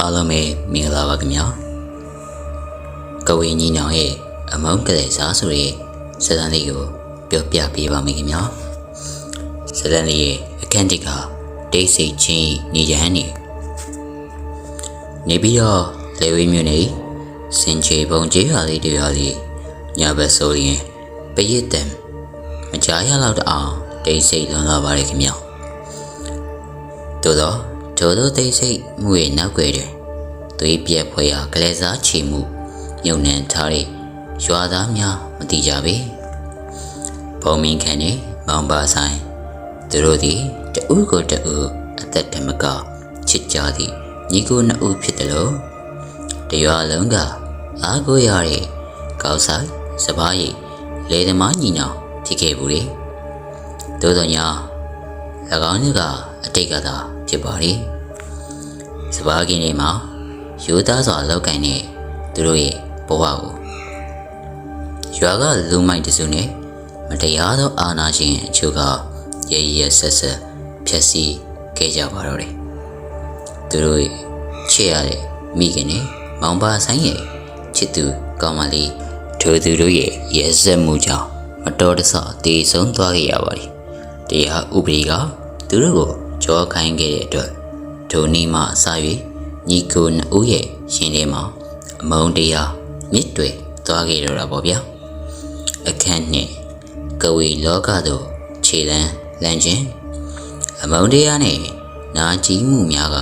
အားလုံးပဲမင်္ဂလာပါခင်ဗျာကဝေညီနောင်ရဲ့အမုန်းကလေးစားဆိုရဲ့ဇာတ်လမ်းလေးကိုပြောပြပေးပါမယ်ခင်ဗျာဇာတ်လမ်းလေးရဲ့အခန်းတစ်ကတိတ်ဆိတ်ချင်းညီရန်နေပြီးတော့လေဝေးမြို့နေစင်ချေပုံကျေးရွာလေးတွေရွာလေးညဘက်ဆိုရင်ပရစ်တံမကြားရတော့အောင်တိတ်ဆိတ်လွန်လာပါတယ်ခင်ဗျာတို့တိတ်ဆိတ်မှုရဲ့နောက်ွယ်တယ်သွေးပြက်ဖွယ်ရာကလေးစားချီမှုညုံနှံထားတဲ့ရွာသားများမတိကြပေဘုံမင်းခန့်နဲ့မောင်ပါဆိုင်သူတို့သည်တူကိုတူအသက်တမကချစ်ကြသည်ညီကိုနှစ်ဦးဖြစ်တယ်လို့တရွာလုံးကအားကိုရတဲ့ကောက်ဆိုင်စပားရိပ်လေသမားညီနောင်ဖြစ်ခဲ့ဘူးလေတို့တော့ညာ၎င်းတို့ကအတိတ်ကသာဖြစ်ပါလေစပားကင်းတွေမှာယူသားစွာလောက်ကန်နေသူတို့ရဲ့ဘဝကိုရွာကလူမိုက်တစုနဲ့မတရားသောအာဏာရှင်အချို့ကရဲဆက်ဖျက်ဆီးခဲ့ကြပါတော့တယ်သူတို့ချစ်ရတဲ့မိခင်နဲ့မောင်ပါဆိုင်ရဲ့ချစ်သူကောင်းမလေးထိုသူတို့ရဲ့ရဲစက်မှုကြောင့်မတော်တဆတေဆုံးသွားခဲ့ရပါတယ်တရားဥပဒေကသူတို့ကိုကြောခိုင်းခဲ့တဲ့အတွက်ဒိုနီမှအစ၍ညီကိုနှစ်ဦးရဲ့ရှင်ထဲမှာအမုန်းတရားမြစ်တွေသွားခဲ့တော့တာပေါ့ဗျာအခန့်နဲ့ကဝေလောကသို့ခြေလန်းလမ်းချင်းအမုန်းတရားနဲ့နာကျင်မှုများက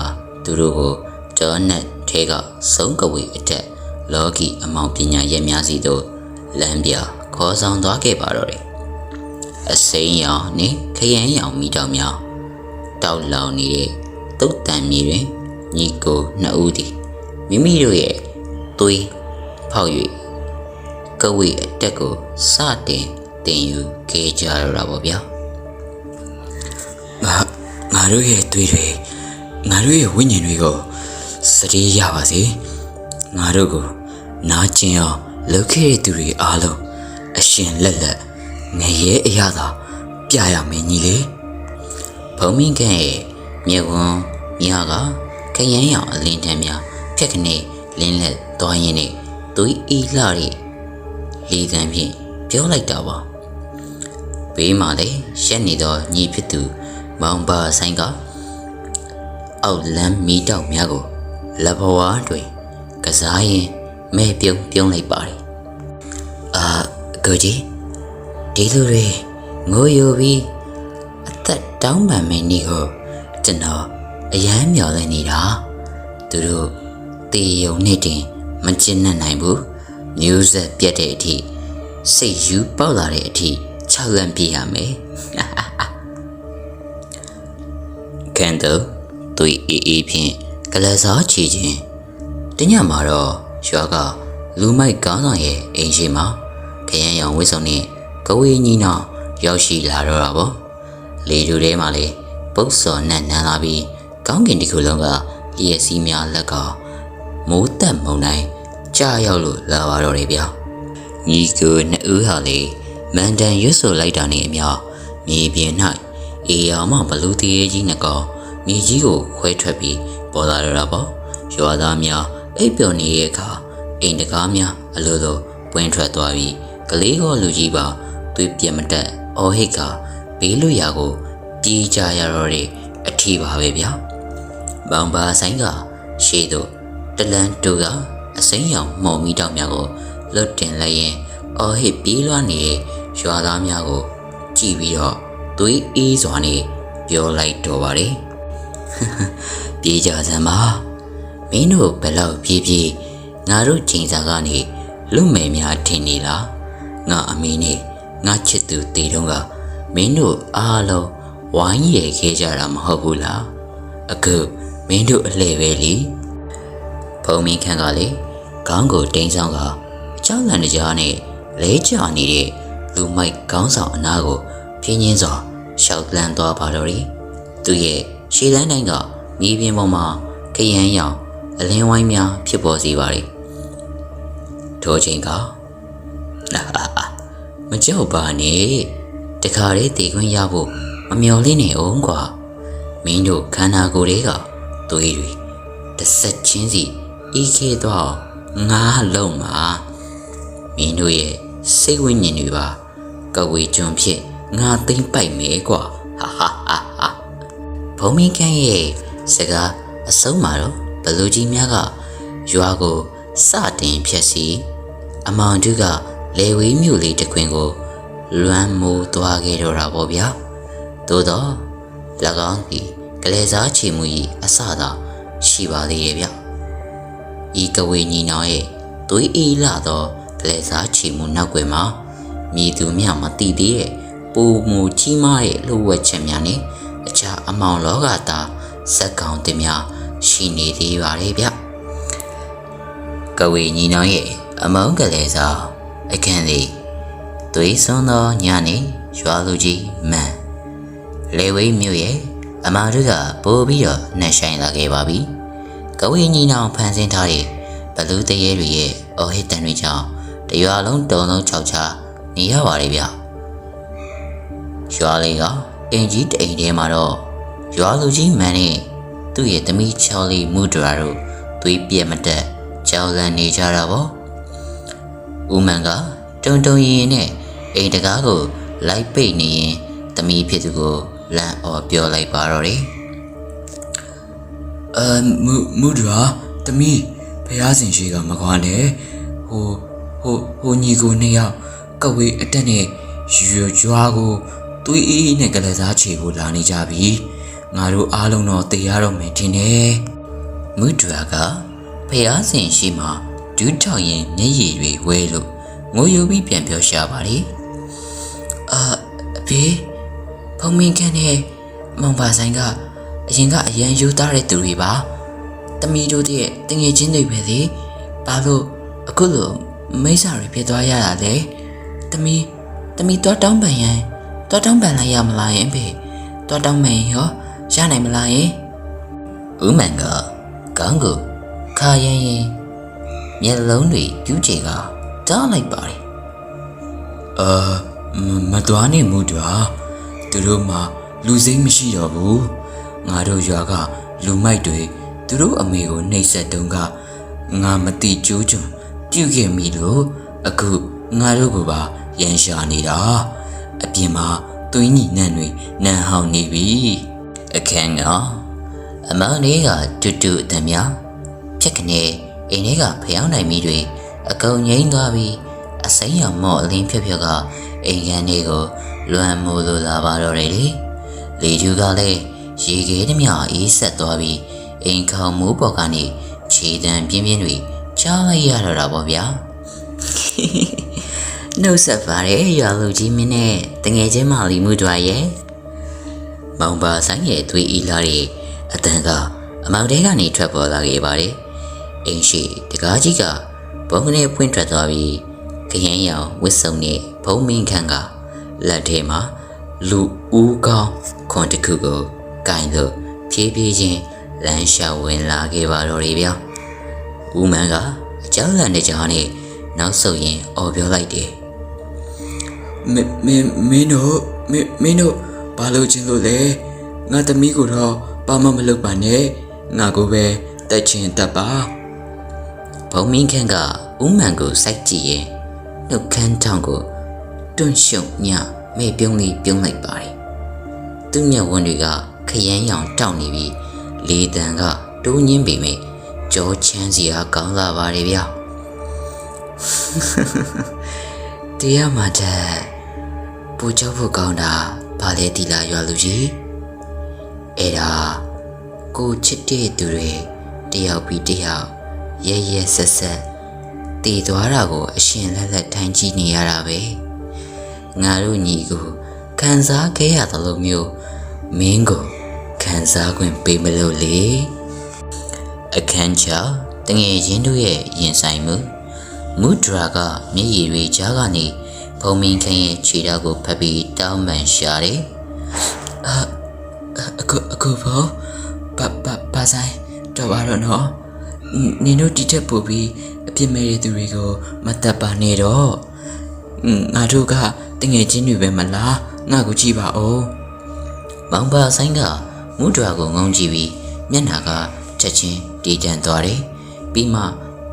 သူတို့ကိုဒေါနတ်ထဲကဆုံးကဝေအတက်လောကီအမောင်ပညာရဲ့များစီသို့လမ်းပြခေါ်ဆောင်သွားခဲ့ပါတော့တယ်အစိမ်းရောင်နဲ့ခရမ်းရောင်မိတောင်များတောက်လောင်နေတဲ့တုတ်တန်မြေတွင်ညီကိုနှစ်ဦးသည်မိမိတို့ရဲ့သွေးဖောက်၍ကဝေအတက်ကိုစတင်ယူခဲ့ကြရတာပေါ့ဗျာငါတို့ရဲ့သွေးတွေငါတို့ရဲ့ဝိညာဉ်တွေကိုစတေးရပါစေငါတို့ကိုနာကျင်အောင်လုပ်ခဲ့တဲ့သူတွေအားလုံးအရှင်လက်ငရဲအရာသာပြရမယ်ညီလေးဘုံမင်းကရဲ့မြေဝန်းမြားကခရမ်းရောင်အလင်းတန်းများဖြက်ကနေလင်းလက်သွားရင်းနဲ့သွေးအေးလှတဲ့လေသံဖြင့်ပြောလိုက်တာပါဘေးမှာလည်းရက်နေသောညီဖြစ်သူမောင်ပါဆိုင်ကအောက်လမ်းမီတောက်များကိုလက်ဘဝတွင်ကစားရင်မဲပြုံးလိုက်ပါတယ်ကိုကြီးဒီလူတွေငိုယိုပြီးအသက်တောင်းပန်မယ်နေကိုကျွန်တော်အယမ်းမျှော်လင့်နေတာသူတို့တေယုံနဲ့တင်မကျဉ်းနိုင်ဘူးမျိုးဆက်ပြတ်တဲ့အထိစိတ်ယူပေါက်လာတဲ့အထိ6လန့်ပြရမယ်ကန်တိုသူအေးဖြင့်ကလစားချီခြင်းတညမှာတော့ရွာကလူမိုက်ကောင်းဆောင်ရဲ့အိမ်ရှိမှာခရမ်းရောင်ဝစ်စုံနဲ့ကဝေးကြီးနောက်ရောက်ရှိလာတော့တာပေါ့လေတူထဲမှာလေပုတ်စော်နဲ့နန်းလာပြီးကောင်းကင်တစ်ခုလုံးကလျက်စီးများလက်ကမိုးတက်မုန်တိုင်းကြာရောက်လို့လာပါတော့တယ်ဗျာညီကိုနှစ်ဦးဟာလေမန်တန်ရွတ်ဆိုလိုက်တာနဲ့အမျှမြေပြင်၌အေယာမဘလူးသေးကြီးနှစ်ကောင်မြေကြီးကိုခွဲထွက်ပြီးပေါ်လာတော့တာပေါ့ရွာသားများအိပ်ပျော်နေတဲ့အခါအိမ်တကားများအလိုလိုပွင့်ထွက်သွားပြီးကလေးကောလူကြီးပါသွေးပြက်မတက်အော်ဟစ်ကဘေးလွရာကိုပြေးကြရတော့တဲ့အထီးပါပဲဗျာဘောင်ပါဆိုင်ကရှေ့သို့တလန်းတူကအစိမ်းရောင်မှုံမိတောက်များကိုလွတ်တင်လိုက်ရင်အော်ဟစ်ပြေးလွှားနေတဲ့ရွာသားများကိုကြည့်ပြီးတော့သွေးအေးစွာနဲ့ပြောလိုက်တော့ပါတယ်ပြေးကြစမ်းပါမင်းတို့ဘယ်လောက်ပြေးငါတို့ချိန်စာကနေလူမယ်များထင်နေလားငါအမေနဲ့ငါချစ်သူတေတုံးကမင်းတို့အားလုံးဝိုင်းရခဲ့ကြတာမဟုတ်ဘူးလားအခုမင်းတို့အလှည့်ပဲလीဘုံမင်းခန့်ကလေခေါင်းကိုတင်းဆောင်ကအကြောက်လန့်ကြားနဲ့လဲကျနေတဲ့လူမိုက်ခေါင်းဆောင်အနားကိုပြင်းချင်းစွာရှောက်လန့်သွားပါတော့တယ်သူရဲ့ရှေ့လန်းတိုင်းကမြေပြင်ပေါ်မှာခရမ်းရောင်အလင်းဝိုင်းများဖြစ်ပေါ်စေပါတယ်ထိုချိန်ကမကြောက်ပါနဲ့တခါလေးတည်ခွင့်ရဖို့မမျော်လင့်နေအောင်ကွာမင်းတို့ခန္ဓာကိုယ်တွေကသွေးတွေ တစ်ဆက်ချင်းစီအေးခဲသွားငါလုံးမှာမင်းတို့ရဲ့စိတ်ဝိညာဉ်တွေပါကဝေကျွန်းဖြစ်ငါသိမ့်ပိုက်မယ်ကွာဟာဟာဟာဟာဘုံမင်းခန့်ရဲ့စကားအဆုံးမှာတော့ဘလူကြီးများကရွာကိုစတင်ဖြတ်စီအမောင်တို့ကလေဝေးမြို့လေးတစ်ခွင်ကိုလွမ်းမိုးသွားခဲ့တော့တာပေါ့ဗျာသို့တော့၎င်းဒီကလေးစားချီမှုကြီးအစသာရှိပါသေးတယ်ဗျဤကဝေညီနောင်ရဲ့သွေးအေးလာသောကလေးစားချီမှုနောက်ွယ်မှာမြည်သူမြမတိသေးတဲ့ပူမူကြီးမားတဲ့လှုပ်ဝက်ချက်များနဲ့အခြားအမောင်လောကသားဇက်ကောင်တင်များရှိနေသေးပါတယ်ဗျကဝေညီနောင်ရဲ့အမောင်ကလေးစားအခန်းလေးသွေးစွန်းသောညနေရွာလူကြီးမန်လေဝိမြို့ရဲ့အမာတို့ကပို့ပြီးတော့နှက်ဆိုင်လာခဲ့ပါပြီကဝေညီနောင်ဖန်ဆင်းထားတဲ့ဘလူတရေတွေရဲ့အော်ဟစ်တန်တွေကြောင့်တရွာလုံးတုံလုံးခြောက်ချနေရပါတယ်ဗျရွာလေးကအင်ကြီးတိမ်ထဲမှာတော့ရွာလူကြီးမန်နဲ့သူ့ရဲ့သမီးချောင်းလေးမူဒရာတို့သွေးပြက်မတက်ကြောက်လန့်နေကြတာပေါ့ဦးမန်ကတုံတုံရင်နဲ့အိမ်တကားကိုလိုက်ပိတ်နေရင်သမီးဖြစ်သူကိုလန့်အော်ပြောလိုက်ပါတော့တယ်မူဒရာသမီးဖះစင်ရှိကမကွာနဲ့ဟိုညီကိုနှစ်ယောက်ကဝေးအတက်နဲ့ရွာကိုသွေးအေးနဲ့ကလေးစားချေကိုလာနေကြပြီငါတို့အားလုံးတော့တေးရတော့မယ်ထင်တယ်မူဒရာကဖះစင်ရှိမှဒူးထောက်ရင်မျက်ရည်တွေဝဲလို့ငိုယိုပြီးပြန်ပြောရှာပါလေအဖေဖုံမင်းခန့်နဲ့မောင်ပါဆိုင်ကအရင်ကအရန်ယူသားတဲ့သူတွေပါတမီတို့တဲ့တငယ်ချင်းတွေပဲလေဘာလို့အခုလိုမိစ္ဆာတွေဖြစ်သွားရတာလဲတမီတော့တောင်းပန်လိုက်ရမလားယင်ဖေတော့တောင်းပန်ရောရနိုင်မလားယင်ဦးမန်ကကောင်းကိုခါရင်မျက်လုံးတွေပြူးချေကတားလိုက်ပါတယ်မတော်နဲ့မူတော်သူတို့မှလူစိမ့်မရှိတော့ဘူးငါတို့ရွာကလူမိုက်တွေသူတို့အမေကိုနှိပ်စက်တုန်းကငါမတိကျိုးချွန်ပြုတ်ခဲ့မိလို့အခုငါတို့ကပါရန်ရှာနေတာအပြင်မှာသွေးညီနံ့တွေနံဟောင်းနေပြီအခန်းကအမောင်လေးကတူတူအတများဖြစ်ကနေအိမ်ထဲကဖျောင်းနိုင်မိတွေအကုန်ငိမ့်သွားပြီးအစိမ်းရောင်မော့အလင်းဖြက်ဖြက်ကအိမ်ကန်လေးကိုလွမ်းမိုးလိုလာပါတော့တယ်လေကျူကလည်းရေခဲသမျှအေးဆက်သွားပြီးအိမ်ခေါင်မိုးပေါ်ကနေခြေတံပြင်းပြင်းတွေချားလိုက်ရတော့တာပေါ့ဗျာနှုတ်ဆက်ပါတယ်ရွာလူကြီးမင်းနဲ့တငယ်ချင်းမလီမှုတွားရဲ့မောင်ပါဆိုင်ရဲ့သွေးအီလာတွေအတန်ကအမောင်တဲကနေထွက်ပေါ်လာခဲ့ပါတယ်အိမ်ရှိတကားကြီးကဘုံကနေဖွင့်ထွက်သွားပြီးခရမ်းရောင်ဝစ်စုံနဲ့ဘုံမင်းခန့်ကလက်ထဲမှာလူဦးကောင်းခွန်တစ်ခုကိုကင်လို့ဖြည်းဖြည်းချင်းလမ်းလျှောက်ဝင်လာခဲ့ပါတော့တယ်ဗျာဦးမန်းကအကြောက်လန့်တဲ့ကြောင်နဲ့နောက်ဆုတ်ရင်အော်ပြောလိုက်တယ်မင်းတို့ဘာလို့ချင်းလို့လဲငါသမီးကိုတော့ဘာမှမလုပ်ပါနဲ့ငါကိုပဲတက်ချင်တတ်ပါဘုံမင်းခန့်ကဦးမန်းကိုစိုက်ကြည့်ရင်နှုတ်ခမ်းထောင်ကိုတွန့်ရှုံညမဲပြုံးလေးပြုံးလိုက်ပါတယ်သူ့မျက်ဝန်းတွေကခရမ်းရောင်တောက်နေပြီးလေတံကတိုးညင်းပေမဲ့ကြောချမ်းစီဟာကောင်းလာပါတယ်ဗျာတရားမှတဲ့ပူကြောက်ဖို့ကောင်းတာဘာလဲဒီလာရွာလူကြီးအဲ့ဒါကိုချစ်တဲ့သူတွေတယောက်ပြီးတယောက်ရဲဆက်ဆက်တည်သွားတာကိုအရှင်လက်လက်ထိုင်ကြည့်နေရတာပဲငါတို့ညီကိုခံစားခဲ့ရသလိုမျိုးမင်းကိုခံစားခွင့်ပေးမလို့လေအခန်းချတငယ်ချင်းတို့ရဲ့ရင်ဆိုင်မှုမူဒရာကမျက်ရည်တွေကြားကနေဘုံမင်းခန့်ရဲ့ခြေထောက်ကိုဖက်ပြီးတောင်းပန်ရှာတယ်အခုဘောဘာဆိုင်တော့ပါတော့နော်နင်တို့ဒီထက်ပိုပြီးအပြစ်မဲ့တဲ့သူတွေကိုမတတ်ပါနဲ့တော့ငါတို့ကတငယ်ချင်းတွေပဲမလားငါကိုကြည့်ပါဦးမောင်ပါဆိုင်ကမူဒရာကိုငုံကြည့်ပြီးမျက်နှာက ချက်ချင်းတည်တံ့သွားတယ်ပြီးမှ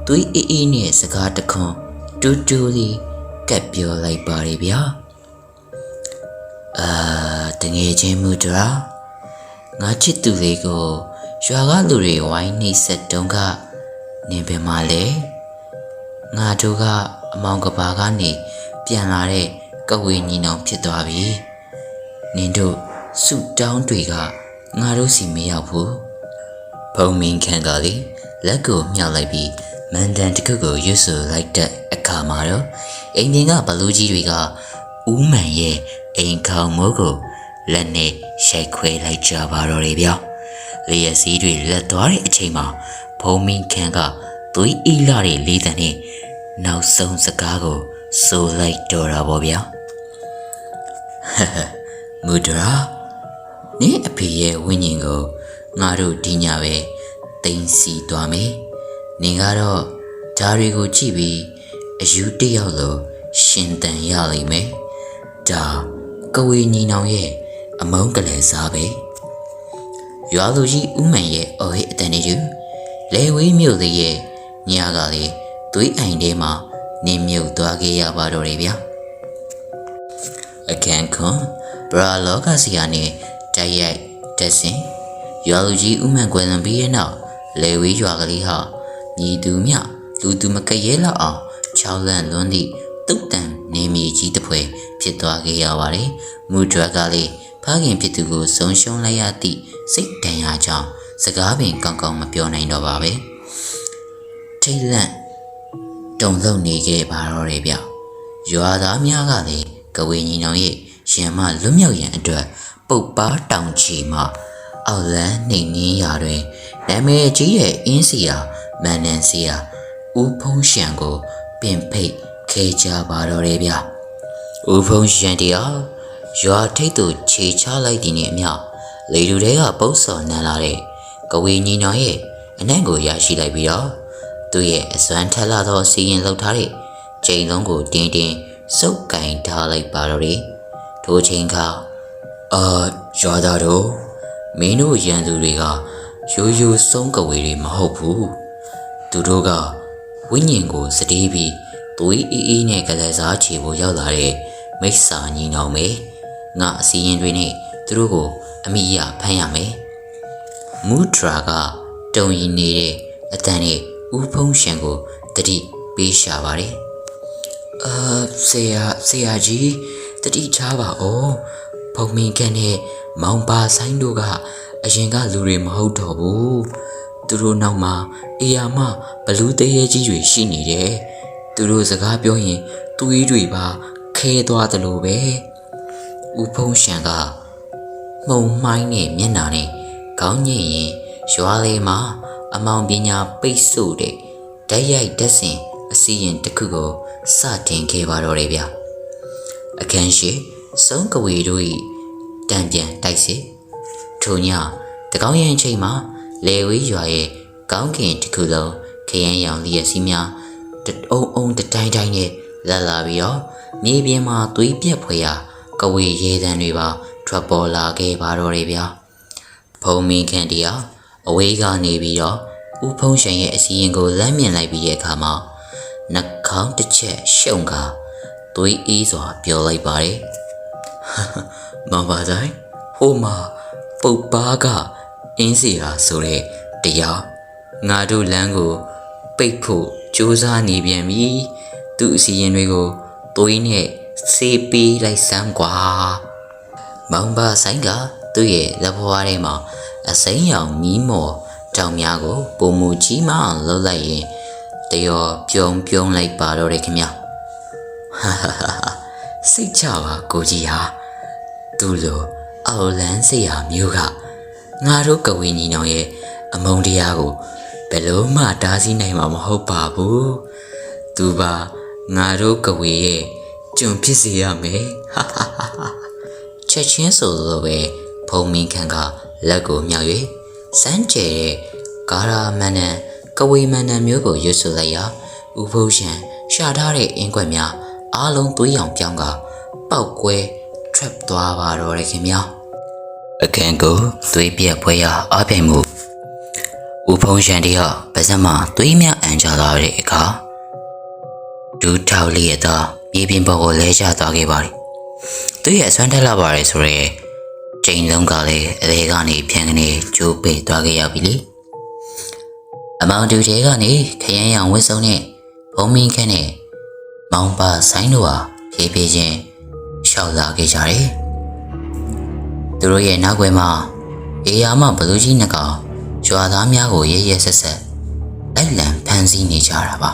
သွေးအေးအေးနဲ့စကားတခွန်းတူတူလေးကပ်ပြောလိုက်ပါတယ်ဗျာတငယ်ချင်းမူတရာငါချစ်သူလေးကိုရွာကလူတွေဝိုင်းနှိပ်စက်တုံးကနင်ပင်မလဲငါတို့ကအမောင်ကဘာကနေပြန်လာတဲ့ကဝေညီနောင်ဖြစ်သွားပြီနင်တို့စုတောင်းတွေကငါတို့စီမရောက်ဘူးဘုံမင်းခန့်ကလေလက်ကိုမြောက်လိုက်ပြီးမန်တန်တစ်ခုကိုရွတ်ဆိုလိုက်တဲ့အခါမှာတော့အိမ်ပြင်ကဘလူးကြီးတွေကဦးမှန်ရဲ့အိမ်ခေါင်မိုးကိုလက်နဲ့ရိုက်ခွဲလိုက်ကြပါတော့တယ်ဗျာလျက်စီးတွေလက်သွားတဲ့အချိန်မှာဘုံမင်းခန့်ကသွေးအီလာတဲ့လေးတန်နဲ့နောက်ဆုံးစကားကိုဆိုလိုက်တော့တာပေါ့ဗျာမူဒရာနင်အဖေရဲ့ဝိညာဉ်ကိုငါတို့ဒီညပဲသိမ်းစီသွားမယ်နင်ကတော့ဓာတွေကိုကြည့်ပြီးအယူတယောက်လိုရှင်တန်ရလိမ့်မယ်ဒါကဝေညီနောင်ရဲ့အမုန်းကလေးစားပဲရွာလူကြီးဦးမှန်ရဲ့အော်ဟစ်အတန်နဲ့ယူလေဝေးမြို့လေးရဲ့ညကလေးသွေးအိမ်ထဲမှာနင်းမြုပ်သွားခဲ့ရပါတော့တယ်ဗျာအခန်းခွန်ဘရာလောကစီယာနဲ့တိုက်ရိုက်တက်စင်ရွာလူကြီးဦးမှန်ကွယ်လွန်ပြီးတဲ့နောက်လေဝေးရွာကလေးဟာညီသူမြလူသူမကရဲလောက်အောင်ချောင်းလန့်လွန်းသည့်တုတ်တန်နေမြေကြီးတစ်ဖွဲဖြစ်သွားခဲ့ရပါတယ်မူဒရာကလေးဖခင်ဖြစ်သူကိုဆုံးရှုံးလိုက်ရသည့်စိတ်ဒဏ်ရာကြောင့်စကားပင်ကောင်းကောင်းမပြောနိုင်တော့ပါပဲထိတ်လန့်တုန်လှုပ်နေခဲ့ပါတော့တယ်ဗျရွာသားများကလည်းကဝေညီနောင်ရဲ့ရင်မလွတ်မြောက်ရန်အတွက်ပုတ်ပါတောင်ချီမှအောက်လန်းနှိမ်နှင်းရာတွင်နာမည်ကြီးရဲ့အင်းစီယာမန်နန်စီယာဦးဖုံးရှံကိုပင်ဖိတ်ခဲကြပါတော့တယ်ဗျဦးဖုံးရှံတရားရွာထိပ်သို့ခြေချလိုက်တဲ့နေ့အမျှလေလူတွေကပုတ်စော်နန်းလာတဲ့ကဝေညီနောင်ရဲ့အနံ့ကိုရရှိလိုက်ပြီးတော့သူ့ရဲ့အစွမ်းထက်လာသောစီရင်လှုပ်ထားတဲ့ချိန်လုံးကိုတင်းတင်းစုပ်ကင်ထားလိုက်ပါတော့တယ်ထိုချိန်ကရွာသားတို့မင်းတို့ရန်သူတွေကရိုးရိုးဆုံးကဝေတွေမဟုတ်ဘူးသူတို့ကဝိညာဉ်ကိုစတေးပြီးသွေးအေးအေးနဲ့ကလေးစားချေဖို့ရောက်လာတဲ့မိစ္ဆာညီနောင်ပဲငါအစီရင်တွေနဲ့သူတို့ကိုအမိရဖမ်းရမယ်မူဒရာကတုံရင်နေတဲ့အတန်နဲ့ဦးဖုံးရှံကိုတတိပေးရှာပါတယ်ဆရာကြီးတတိချပါဦးဘုံမင်းကန်နဲ့မောင်ပါဆိုင်တို့ကအရင်ကလူတွေမဟုတ်တော့ဘူးသူတို့နောက်မှာအေယာမဘလူးတရေကြီးတွေရှိနေတယ်သူတို့စကားပြောရင်သွေးတွေပါခဲသွားတယ်လို့ပဲဦးဖုံးရှံကမှုံမှိုင်းနဲ့မျက်နှာနဲ့ခေါင်းညိရင်ရွာလေးမှာအမောင်ပညာပိတ်ဆို့တဲ့ဓာတ်ရိုက်ဓာတ်စင်အစီရင်တစ်ခုကိုစတင်ခဲ့ပါတော့တယ်ဗျအခန်းရှိဆုံးကဝေတို့၏တံပြန်တိုက်စစ်ထိုညတကောင်းရင်ချိန်မှာလေဝေးရွာရဲ့ကောင်းကင်တစ်ခုလုံးခရမ်းရောင်လျက်စီးများအုံတိုင်းတိုင်းနဲ့လာပြီးတော့မြေပြင်မှာသွေးပြက်ဖွယ်ရာကဝေရေတံတွေပါထွက်ပေါ်လာခဲ့ပါတော့တယ်ဗျဘုံမင်းခန့်တရားအဝေးကနေပြီးတော့ဦးဖုံးရှင်ရဲ့အစီရင်ကိုလမ်းမြင်လိုက်ပြီးတဲ့အခါမှာနှာခေါင်းတစ်ချက်ရှုံကသွေးအေးစွာပြောလိုက်ပါတယ်မောင်ပါဆိုင်ဟိုမှာပုတ်ပါကအင်းစီဟာဆိုတဲ့တရားငါတို့လမ်းကိုပိတ်ဖို့ကြိုးစားနေပြန်ပြီသူ့အစီရင်တွေကိုသွေးနဲ့ဆေးပေးလိုက်စမ်းကွာမောင်ပါဆိုင်ကသူ့ရဲ့လက်ဖွားထဲမှာအစိမ်းရောင်မီးမော်တောင်များကိုပုံမူကြီးမအောင်လှုပ်လိုက်ရင်တရောပြုံးလိုက်ပါတော့တယ်ခင်ဗျစိတ်ချပါကိုကြီးဟာသူ့လိုအော်လန်းစရာမျိုးကငါတို့ကဝေညီနောင်ရဲ့အမုန်းတရားကိုဘယ်လို့မှတားဆီးနိုင်မှာမဟုတ်ပါဘူးသူပါငါတို့ကဝေရဲ့ကျွန်ဖြစ်စေရမယ်ချက်ချင်းဆိုလိုပဲဖုံမင်းခန့်ကလက်ကိုမြောက်၍စမ်းကျဲတဲ့ဂါရာမန်နန်ကဝေမန်နန်မျိုးကိုရွတ်ဆိုလိုက်ရာဦးဖုံးရှံရှာထားတဲ့အင်းကွက်များအားလုံးသွေးရောင်ပြောင်းကပောက်ကွဲထွက်သွားပါတော့တယ်ခင်ဗျာအခန်းကိုသွေးပြက်ဖွဲရာအားပြိုင်မှု ဦးဖုံးရှန်တယောက်ပါးစပ်မှာသွေးများအန်ချသွားတဲ့အခါဒူးထောက်လေးရတော့မြေပြင်ပေါ်ကိုလဲကျသွားခဲ့ပါတယ်သူရဲ့အစွမ်းတက်လာပါတယ်ဆိုရဲချိန်လုံးကလည်းအသေးကနေဖြန်းကနေကျိုးပိတ်သွားခဲ့ရပြီလေအမောင်တူတဲကနေခရမ်းရောင်ဝတ်စုံနဲ့ဘုံမင်းခန့်နဲ့မောင်ပါဆိုင်တို့ဟာဖြည်းဖြည်းချင်းရှောက်လာခဲ့ကြတယ်သူတို့ရဲ့နောက်ွယ်မှာအေယာမဘလူးကြီးနှစ်ကောင်ရွာသားများကိုရဲရဲဆက်ဆက်လိုက်လံဖမ်းဆီးနေကြတာပါ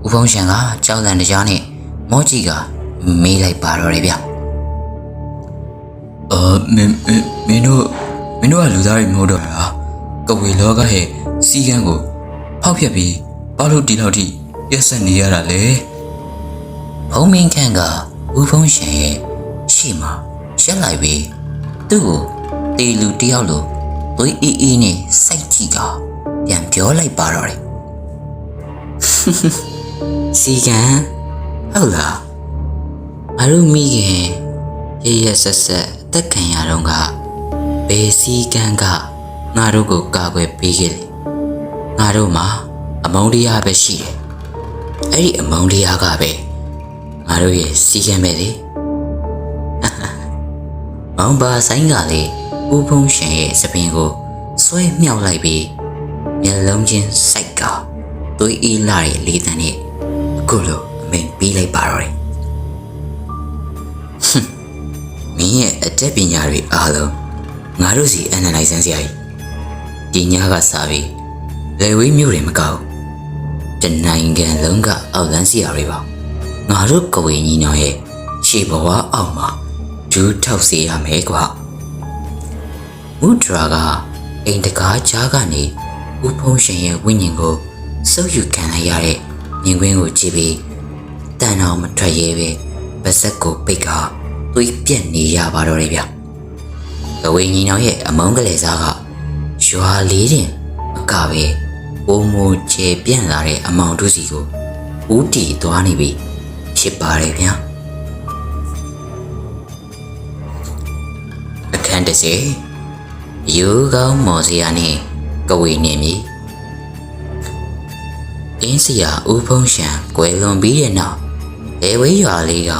ဦးဖုံးရှန်ကကြောက်လန့်တရားနဲ့မောကြီးကမေးလိုက်ပါတော့တယ်ဗျမင်းတို့ကလူသားတွေမဟုတ်တော့လားကဝေလောကရဲ့စီကံကိုဖောက်ဖျက်ပြီးဘာလို့ဒီလောက်ထိရက်ဆက်နေရတာလဲဘုံမင်းခန့်ကဦးဖုံးရှန်ရဲ့ရှေ့မှာရက်လိုက်ပြီးသူ့ကိုတေလူတယောက်လိုသွေးအေးနဲ့စိုက်ကြည့်ကပြန်ပြောလိုက်ပါတော့တယ်စီကံဟုတ်လားငါတို့မိခင်ရရဆက်ဆက်အသက်ခံရတော့ကဘယ်စီကံကငါတို့ကိုကာကွယ်ပေးခဲ့လဲငါတို့မှာအမုန်းတရားပဲရှိတယ်အဲ့ဒီအမုန်းတရားကပဲငါတို့ရဲ့စီကံပဲလေမောင်ပါဆိုင်ကလေဦးဖုံးရှန်ရဲ့စပင်ကိုဆွဲမြောက်လိုက်ပြီးမျက်လုံးချင်းစိုက်ကသွေးအေးလာတဲ့လေတံနဲ့အခုလိုအမိန်ပေးလိုက်ပါတော့တယ်မင်းရဲ့အတက်ပညာတွေအားလုံးငါတို့စီအန်နလိုက်စမ်းစရာကြီးဒီညကစားပြီးလေဝေးမျိုးတွေမကောက်တနိုင်ငံလုံးကအောက်လန်းစရာတွေပါငါတို့ကဝေညီနောင်ရဲ့ရှေ့ဘဝအောက်မှာဒူးထောက်စေရမယ်ကွာမူဒရာကအိမ်တကားကြားကနေဦးဖုံးရှင်ရဲ့ဝိညာဉ်ကိုစုပ်ယူခံလိုက်ရတဲ့မြင်ကွင်းကိုကြည့်ပြီးတန်အောင်မထွက်ရဲပဲပါဇက်ကိုပိတ်ကသွေးပြက်နေရပါတော့တယ်ဗျကဝေညီနောင်ရဲ့အမုန်းကလေးစားကရွာလေးတင်မကပဲအိုးမိုးချေပြန့်လာတဲ့အမောင်တို့စီကိုဦးတီသွားနေပြီဖြစ်ပါတယ်ဗျာအခန်းတစ်စီယူကောင်းမော်စီယာနဲ့ကဝေနေမည်အင်းစီယာဦးဖုံးရှန်ကွယ်လွန်ပြီးတဲ့နောက်လေဝေးရွာလေးက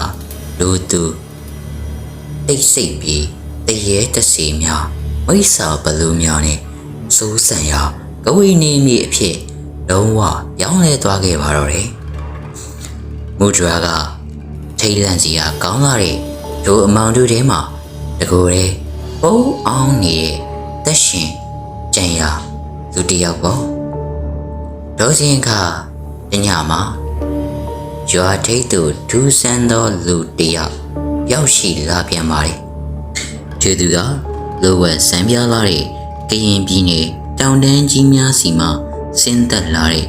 လူသူတိတ်ဆိတ်ပြီးတရေတစီများမိစ္ဆာဘလူးများနဲ့စိုးစံရကဝေနေမည်အဖြစ်လုံးဝပြောင်းလဲသွားခဲ့ပါတော့တယ်မူဒရာကထိတ်လန့်စီယာကောင်းလာတဲ့လူအမောင်တို့ထဲမှာတကူတဲ့ပုံအောင်နေတဲ့သက်ရှင်ကြံရလူတယောက်ပေါ့ဒေါ်စင်ကတညမှာရွာထိပ်သူထူးဆန်းသောလူတယောက်ရောက်ရှိလာပြန်ပါလေကျေသူကလိုဝက်စံပြားလာတဲ့ကရင်ပြည်နယ်တောင်တန်းကြီးများစီမှာဆင်းသက်လာတဲ့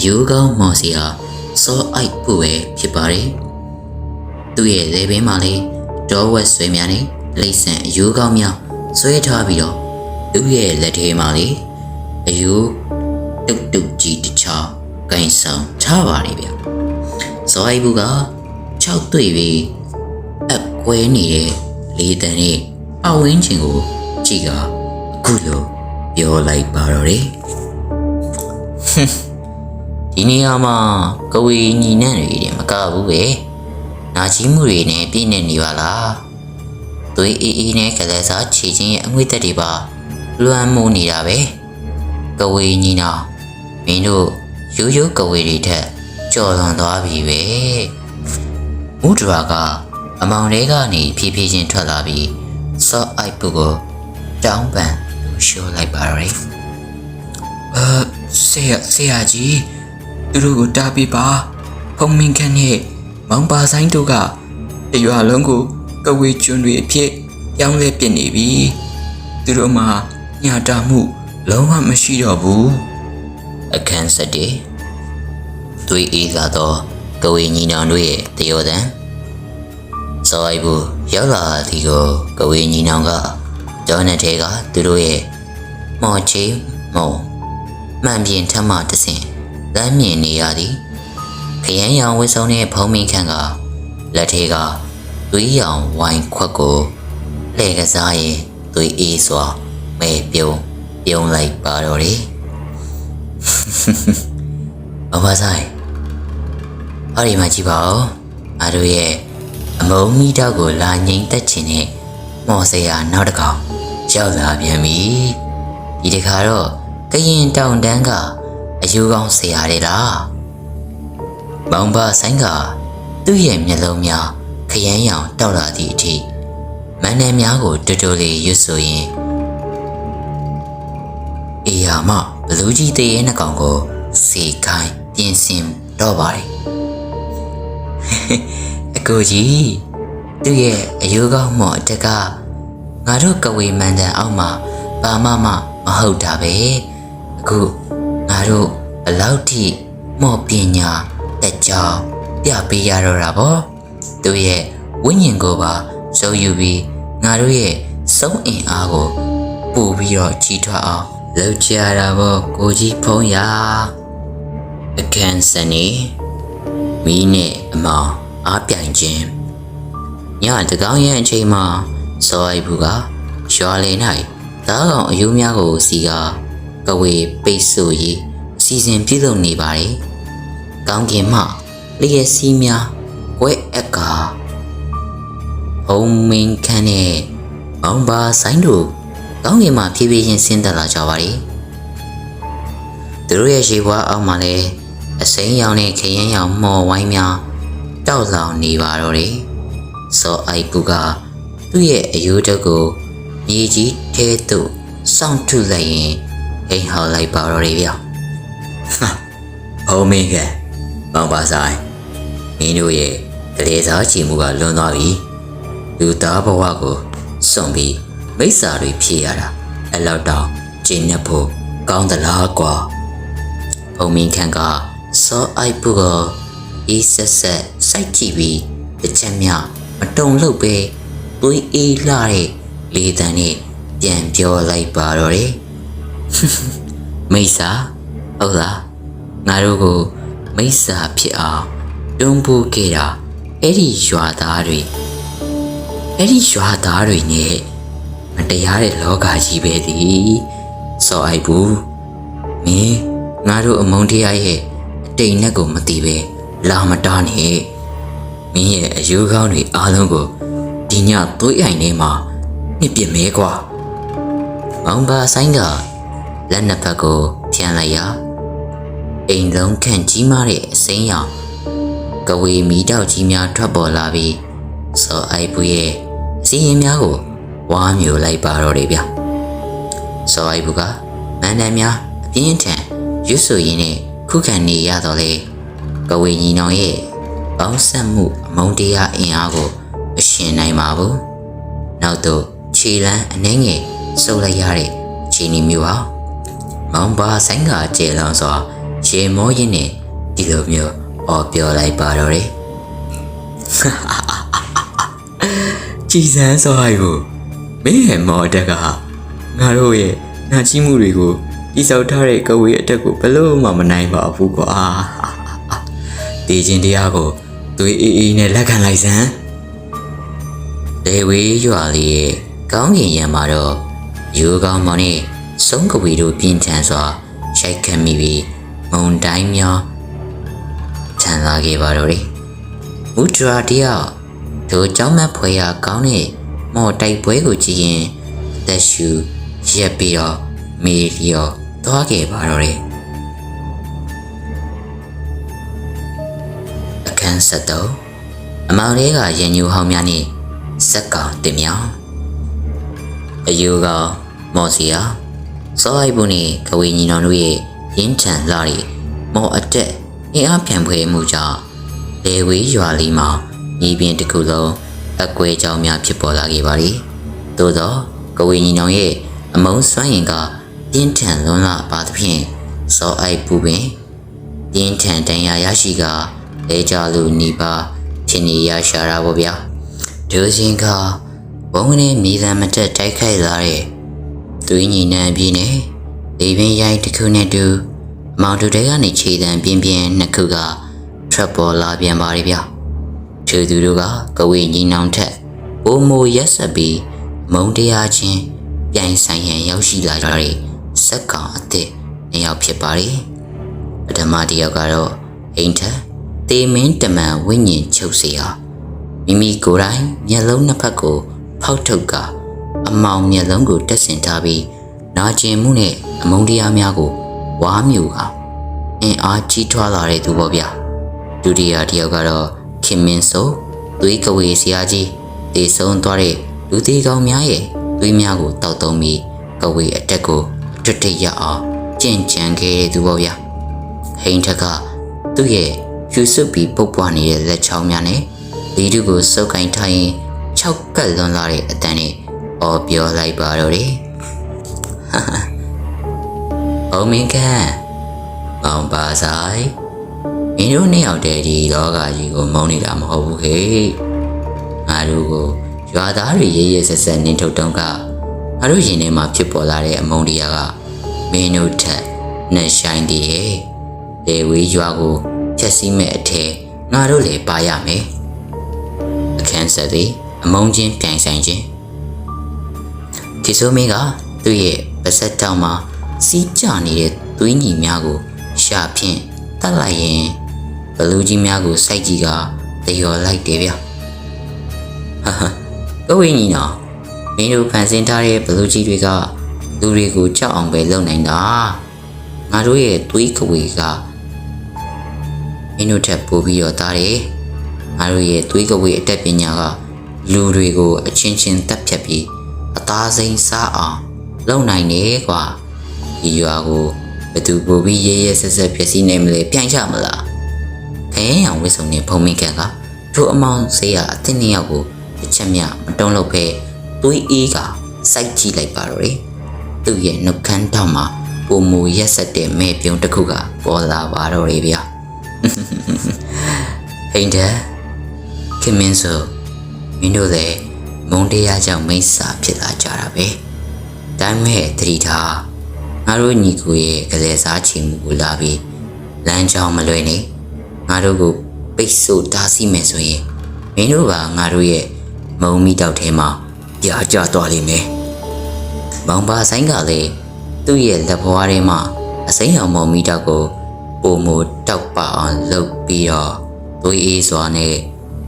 ယူကောင်းမော်စီဟာစောအိုက်ဖို့ပဲဖြစ်ပါတယ်သူရဲ့လေပင်မှာလေဒေါ်ဝက်ဆွေများနဲ့လိမ့်ဆန်အယူကောင်းများဆွဲထားပြီးတော့သူ့ရဲ့လက်ထဲမှာလေအယူတုတ်တုတ်ကြီးတစ်ချောင်းဂိုင်းဆောင်ထားပါတယ်ဗျဇော်အိဘူးက6တွေ့ပြီးအကွဲနေတဲ့လေတံနဲ့အဝင်းချင်းကိုကြည့်ကအခုလိုပြောလိုက်ပါတော့တယ်ဒီနေရာမှာကဝေညီနန့်တွေမကဘူးပဲနာချီမှုတွေနဲ့ပြည့်နေနေပါလားသွေးအေးအေးနဲ့ကလေးစားချီချင်းရဲ့အငွေ့သက်တွေပါလွမ်းမိုးနေတာပဲကဝေညီနောင်မင်းတို့ရိုးရိုးကဝေတွေထက်ကြော်လွန်သွားပြီပဲမူဒရာကအမောင်တွေကနေဖြည်းဖြည်းချင်းထွက်လာပြီးစော့အိုက်ပူကိုတောင်းပန်ရှိုးလိုက်ပါတော့တယ်ဆရာကြီးသူတို့ကိုတားပေးပါဖုံမင်းခန့်နဲ့မောင်ပါဆိုင်တို့ကတရွာလုံးကိုကဝေကျွန်းတွေအဖြစ်ပြောင်းလဲပြစ်နေပြီသူတို့မှာညတာမှုလုံးဝမရှိတော့ဘူးအခန်း7သွေးအေးလာတော့ကဝေညီနောင်တို့ရဲ့တယောတန်စောအိဘူးရောက်လာဒီကိုကဝေညီနောင်ကဒေါ်နဲ့တဲကသူတို့ရဲ့မော်ချေမော်မှန်ပြင်ထမတဆင်လမ်းမြင်နေရသည်ခရမ်းရောင်ဝစ်စုံတဲ့ဖုံးမင်းခန့်ကလက်ထဲကသွေးရောင်ဝိုင်းခွက်ကိုလှည့်ကစားရင်သွေးအေးစွာမဲပြုံးလိုက်ပါတော့တယ် ဘာပါဆိုင်ဟောဒီမှာကြည့်ပါဦးငါတို့ရဲ့အမုံမီတောက်ကိုလာငိမ့်တက်ချင်တဲ့မော်စရာနောက်တစ်ကောင်ရောက်လာပြန်ပြီဒီတခါတော့ကရင်တောင်တန်းကအယူကောင်းဆရာတွေလားမောင်ပါဆိုင်ကသူ့ရဲ့မျက်လုံးများခရမ်းရောင်တောက်လာသည့်အထိမန်းနယ်များကိုတူတူလေးရွတ်ဆိုရင်အေးရမဘလူးကြီးတရေနှကောင်ကိုစေခိုင်းပြင်ဆင်တော့ပါတယ်အကိုကြီးသူ့ရဲ့အယူကောင်းမော်အတက်ကငါတို့ကဝေမန်တန်အောက်မှာဘာမှမဟုတ်တာပဲအခုငါတို့ဘလောက်ထိမော်ပညာတက်ကြောင်းပြပေးရတော့တာပေါ့သူ့ရဲ့ဝိညာဉ်ကိုပါစုံယူပြီးငါတို့ရဲ့စုံအင်အားကိုပို့ပြီးတော့ကြီးထွားအောင်လုပ်ကြရတာပေါ့ကိုကြီးဖုံးရအခန်းစနေမီးနဲ့အမောင်အားပြိုင်ခြင်းညတကောင်းရဲ့အချိန်မှာစောအိုက်ဘူးကရွာလည်၌သားကောင်အယိုးများကိုစီကကဝေပိတ်ဆို့ရေးအစီအစဉ်ပြုလုပ်နေပါတယ်ကောင်းကင်မှလျက်စီးများကွဲအက်ကဘုံမင်းခန်းနဲ့မောင်ပါဆိုင်တို့ကောင်းကင်မှာဖြည်းဖြည်းချင်းဆင်းသက်လာကြပါလေသူတို့ရဲ့ရေပွားအောက်မှာလည်းအစိမ်းရောင်နဲ့ခရမ်းရောင်မှော်ဝိုင်းများတောက်လောင်နေပါတော့တယ်စောအိုက်ဘူးကသူ့ရဲ့အယိုးတက်ကိုမြေကြီးထဲသို့စောင့်ထုလိုက်ရင်ဟိန်ဟောက်လိုက်ပါတော့တယ်ဗျဘုံမင်းခန်းမောင်ပါဆိုင်မင်းတို့ရဲ့ကလေးစားချီမှုကလွန်သွားပြီလူသားဘဝကိုစွန့်ပြီးမိစ္ဆာတွေဖြည့်ရတာအဲ့လောက်တောင်ကျင့်နေဖို့ကောင်းသလားကွာဘုံမင်းခန့်ကစောအိုက်ဘူးကိုအေးဆက်ဆက်စိုက်ကြည့်ပြီးတစ်ချက်မြမတုံလို့ပဲသွေးအေးလှတဲ့လေတံနဲ့ပြန်ပြောလိုက်ပါတော့တယ်မိစ္ဆာဟုတ်လားငါတို့ကိုမိစ္ဆာဖြစ်အောင်တွန်းပို့ခဲ့တာအဲ့ဒီရွာသားတွေနဲ့မတရားတဲ့လောကကြီးပဲသည်စောအိုက်ဘူးမင်းငါတို့အမုန်းတရားရဲ့အတိမ်နဲ့ကိုမသိပဲလာမတားနဲ့မင်းရဲ့အယူကောင်းတွေအားလုံးကိုဒီညသွေးအိမ်ထဲမှာနှစ်ပြစ်မဲကွာမောင်ပါဆိုင်ကလက်နှစ်ဖက်ကိုဖြန်းလိုက်ရာအိမ်လုံးခန့်ကြီးမားတဲ့အစိမ်းရောင်ကဝေမီတောက်ကြီးများထွက်ပေါ်လာပြီးစောအိုက်ဘူးရဲ့စီရင်များကိုဝါမျိုးလိုက်ပါတော့တယ်ဗျစောအိုက်ဘူးကမန်တန်များအပြင်းထန်ရွတ်ဆိုရင်းနဲ့ခုခံနေရတော့လေကဝေညီနောင်ရဲ့ပေါင်းဆက်မှုအမုန်းတရားအင်အားကိုမရှင်နိုင်ပါဘူးနောက်တော့ခြေလမ်းအနှဲငယ်စုပ်လိုက်ရတဲ့ခြေနီမျိုးဟာမောင်ပါဆိုင်ကကျေလောင်စွာရေမောရင်းနဲ့ဒီလိုမျိုးပြောလိုက်ပါတော့တယ်ကြည်စမ်းစောအိုက်ကိုမင်းရဲ့မော်တက်ကငါတို့ရဲ့နာချီးမှုတွေကိုတိဆောက်ထားတဲ့ကဝေးအတက်ကိုဘလို့မှမနိုင်ပါဘူးကွာတေးချင်းတရားကိုသွေးအေးအေးနဲ့လက်ခံလိုက်စမ်းဒေဝေးရွာလေးရဲ့ကောင်းကင်ရံမှာတော့ယူကောင်းမောင်နဲ့စုံကဝေတို့ပြင်းထန်စွာရိုက်ခတ်မိပြီးမုန်တိုင်းများခြံလာခဲ့ပါတော့တယ်မူဒရာတယောက်တို့เจ้าမက်ဖွယ်ရကောင်းတဲ့မော်တိုက်ပွဲကိုကြည့်ရင်အသက်ရှူရက်ပြီးတော့မေးလျော်သွားခဲ့ပါတော့တယ်အခန်း73အမောင်လေးကရန်ညူဟောင်းများနဲ့စက်ကောင်တင်မြောင်အယူကမော်စီယာစောအိုက်ဘူးနဲ့ကဝေညီတော်တို့ရဲ့ရင်းချန်လာတွေမော်အတက်အင်အားပြန်ဖွေမှုကြောင့်လေဝေးရွာလေးမှာညီပင်တစ်ခုလုံးအကွဲကြောင်များဖြစ်ပေါ်လာခဲ့ပါလေသို့သောကဝေညီနောင်ရဲ့အမုန်းစွမ်းရင်ကပြင်းထန်လွန်းလာပါသဖြင့်စောအိုက်ဘူးပင်ပြင်းထန်တန်ရာရရှိကလဲကြလူနီပါဖြစ်နေရရှာတာပေါ့ဗျာဒုစင်ကဘုံနဲ့မိသားမတက်တိုက်ခိုက်လာတဲ့သွေးညီနံပြင်းနဲ့လေပင်ရိုက်တစ်ခုနဲ့တူမောင်တို့တွေကနေခြေတံပြင်းပြင်းနှစ်ခုကထွက်ပေါ်လာပြန်ပါလေဗျာချူသူတို့ကကဝေညီနောင်ထက်ပိုမိုရက်ဆက်ပြီးမုံတရားချင်းပြိုင်ဆိုင်ရန်ရောက်ရှိလာကြတဲ့စက်ကောင်အစ်စ်နှစ်ယောက်ဖြစ်ပါလေ ပထမတစ်ယောက်ကတော့ဟိန်ထက်တေမင်းတမန်ဝိညာဉ်ချုပ်စီဟာမိမိကိုယ်တိုင်မျက်လုံးနှစ်ဖက်ကိုဖောက်ထုတ်ကအမောင်မျက်လုံးကိုတက်ဆင်ထားပြီးနာကျင်မှုနဲ့အမုန်းတရားများကိုဝါမြူကအင်အားကြီးထွားလာတဲ့သူပေါ့ဗျာဒုတိယတစ်ယောက်ကတော့ခင်မင်းစိုးသွေးကဝေဆရာကြီးတေဆုံးသွားတဲ့လူသေးကောင်းများရဲ့သွေးများကိုတောက်သုံးပြီးကဝေအတက်ကိုတွတ်တိတ်ရအောင်ကြင်ကြံခဲ့တဲ့သူပေါ့ဗျာဟိန်ထက်ကသူ့ရဲ့ယူဆွပြီးပုတ်ပွားနေတဲ့လက်ချောင်းများနဲ့ဒီတုကိုစုပ်ကိုင်းထားရင်6ကက်လွန်လာတဲ့အတန်းနဲ့အော်ပြောလိုက်ပါတော့တယ်။အော်မင်းကန်မောင်ပါဆိုင်မင်းတို့နှစ်ယောက်တည်းဒီလောကကြီးကိုမုန်းနေတာမဟုတ်ဘူးခေ။ငါတို့ကိုရွာသားတွေရဲရဲဆက်ဆက်နင်းထုတ်တုံးကငါတို့ရင်ထဲမှာဖြစ်ပေါ်လာတဲ့အမုန်းတရားကမင်းတို့ထက်နဲ့ဆိုင်တည်ရဲ့။လေဝေးရွာကိုဖြတ်စည်းမဲ့အထက်ငါတို့လည်းပါရမယ်။အခန်းဆက်သည်အမုန်းချင်းပြိုင်ဆိုင်ခြင်းခေဆိုးမင်းကသူ့ရဲ့ပါဇက်တောင်မှာစီးကျနေတဲ့သွေးညီများကိုရှာဖြင့်တတ်လိုက်ရင်ဘလူးကြီးများကိုစိုက်ကြည့်ကတရော်လိုက်တယ်ဗျဟာကဝေးညီနော်မင်းတို့ဖန်ဆင်းထားတဲ့ဘလူးကြီးတွေကလူတွေကိုကြောက်အောင်ပဲလုပ်နိုင်တာငါတို့ရဲ့သွေးကဝေးကမင်းတို့ထက်ပိုပြီးတော့တားတယ်ငါတို့ရဲ့သွေးကဝေးအတတ်ပညာကလူတွေကိုအချင်းချင်းတက်ဖြတ်ပြီးအသားစိမ်းစားအောင်လုပ်နိုင်နေကွာဒီရွာကိုဘသူပို့ပြီးရဲရဲဆက်ဆက်ဖြစ်စီနေမလဲပြိုင်ချမလားခဲအောင်ဝစ်စုံနေဖုံမိကန်ကသူ့အမောင်ဆေးရအတင်းနှစ်ယောက်ကိုတစ်ချက်မြမတုံးလို့ပဲသွေးအေးကစိုက်ကြည့်လိုက်ပါတော့တယ်သူ့ရဲ့နှုတ်ခမ်းတောင်မှာပုံမူရက်ဆက်တဲ့မဲပြုံးတစ်ခုကပေါ်လာပါတော့တယ်ဗျာဟိန်တဲ့ခင်မင်းဆိုမင်းတို့လည်းမုန်းတရားကြောင့်မိစ္ဆာဖြစ်လာကြတာပဲဒါမဲ့တတိထားငါတို့ညီကိုရဲ့ကလေးစားချင်မှုကိုလာပြီးလမ်းကြောင်းမလွယ်နေငါတို့ကိုပိတ်ဆို့တားဆီးမယ်ဆိုရင်မင်းတို့ကငါတို့ရဲ့မုံမိတောက်ထဲမှာကြာကြသွားလိမ့်မယ်မောင်ပါဆိုင်ကလည်းသူ့ရဲ့လက်ဘွားထဲမှာအစိမ်းအောင်မုံမိတောက်ကိုပုံမတောက်ပအောင်လှုပ်ပြီးတော့သွေးအေးစွာနဲ့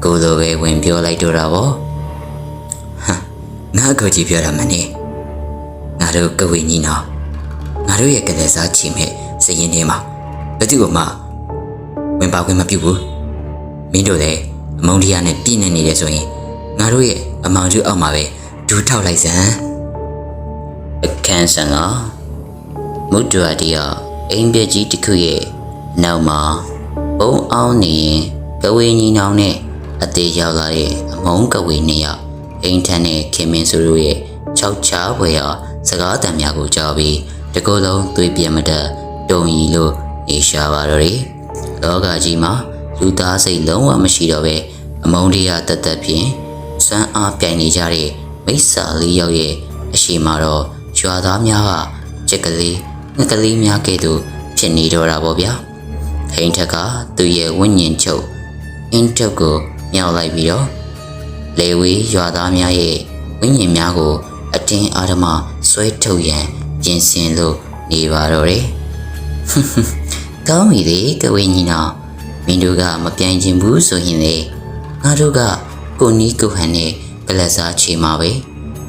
ကိုလိုပဲဝင်ပြောလိုက်တော့တာပေါ့ငါကိုကြည့်ပြရမနေငါတို့ကဝေညီနော်ငါတို့ရဲ့ကလေးစားချီမဲ့စရင်ထဲမှာဘယ်သူမှဝင်ပါခွင့်မပြုဘူးမင်းတို့လည်းအမုန်းတရားနဲ့ပြည့်နေနေတယ်ဆိုရင်ငါတို့ရဲ့အမောင်ကျူအောက်မှာပဲဒူးထောက်လိုက်စမ်းအခန်းဆန်ကမုဒ္ဒရာတရားအိမ်ပြကြီးတစ်ခုရဲ့နောက်မှာဘုံအောင်နေရင်ကဝေညီနောင်နဲ့အသေးရောက်လာတဲ့အမုန်းကဝေနှစ်ယောက်အိမ်ထန်နဲ့ခင်မင်းစုတို့ရဲ့၆ချားဖွယ်ရာစကားတန်များကိုကြားပြီးတကူလုံးသွေးပြတ်မတတ်တုံရီလို့နေရှာပါတော့တယ်လောကကြီးမှာလူသားစိတ်လုံးဝမရှိတော့ပဲအမုန်းတရားတသက်ဖြင့်စွမ်းအားပြိုင်နေကြတဲ့မိစ္ဆာလေးယောက်ရဲ့အရှိမတော့ရွာသားများကချက်ကလေးငှက်ကလေးများကဲ့သို့ဖြစ်နေတော့တာပေါ့ဗျာဟိန်ထက်ကသူ့ရဲ့ဝိညာဉ်ချုပ်အင်းတုတ်ကိုမြောက်လိုက်ပြီးတော့လေဝေးရွာသားများရဲ့ဝိညာဉ်များကိုအတင်းအာဓမဆွဲထုတ်ရန်ပြင်ဆင်လို့နေပါတော့တယ်။ကောင်းပြီလေကဝေညီနောင်မင်းတို့ကမပြိုင်ချင်ဘူးဆိုရင်လေငါတို့ကကိုနီးကိုဟန်နဲ့ကလတ်စားချေမှာပဲ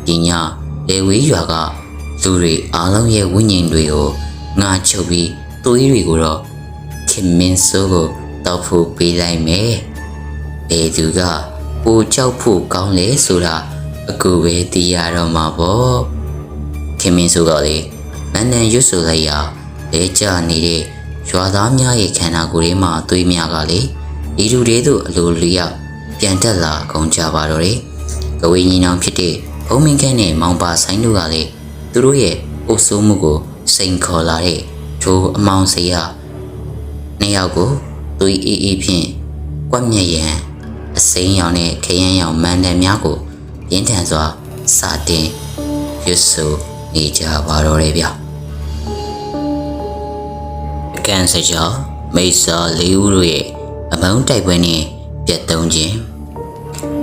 ဒီညလေဝေးရွာကလူတွေအားလုံးရဲ့ဝိညာဉ်တွေကိုငါချုပ်ပြီးသွေးတွေကိုတော့ခင်မင်းစိုးကိုတောက်ဖို့ပေးလိုက်မယ်။လေသူကပိုကြောက်ဖို့ကောင်းလေဆိုတာအခုပဲသိရတော့မှာပေါ့ခင်မင်းစိုးကလေမန်နန်ရွတ်ဆိုလိုက်ရလဲကြနေတဲ့ရွာသားများရဲ့ခန္ဓာကိုယ်ထဲမှာသွေးများကလေဒီလူတွေတို့အလိုလျောက်ပြန်တက်လာကုန်ကြပါတော့တယ်ကဝေညီနောင်ဖြစ်တဲ့ဘုံမင်းခန့်နဲ့မောင်ပါဆိုင်တို့ကလေသူတို့ရဲ့အုပ်စိုးမှုကိုစိန်ခေါ်လာတဲ့ထိုအမောင်စရာနှစ်ယောက်ကိုသွေးအေးအေးဖြင့်ကွက်မြက်ရန်အစိမ်းရောင်နဲ့ခရမ်းရောင်မန်တန်များကိုပြင်းထန်စွာစာတင်ရွတ်ဆိုနေကြပါတော့တယ်ဗျအကန်စကြောမိတ်ဆွေလေးဦးတို့ရဲ့အမုန်းတိုက်ပွဲနဲ့ပြတ်သုံးခြင်း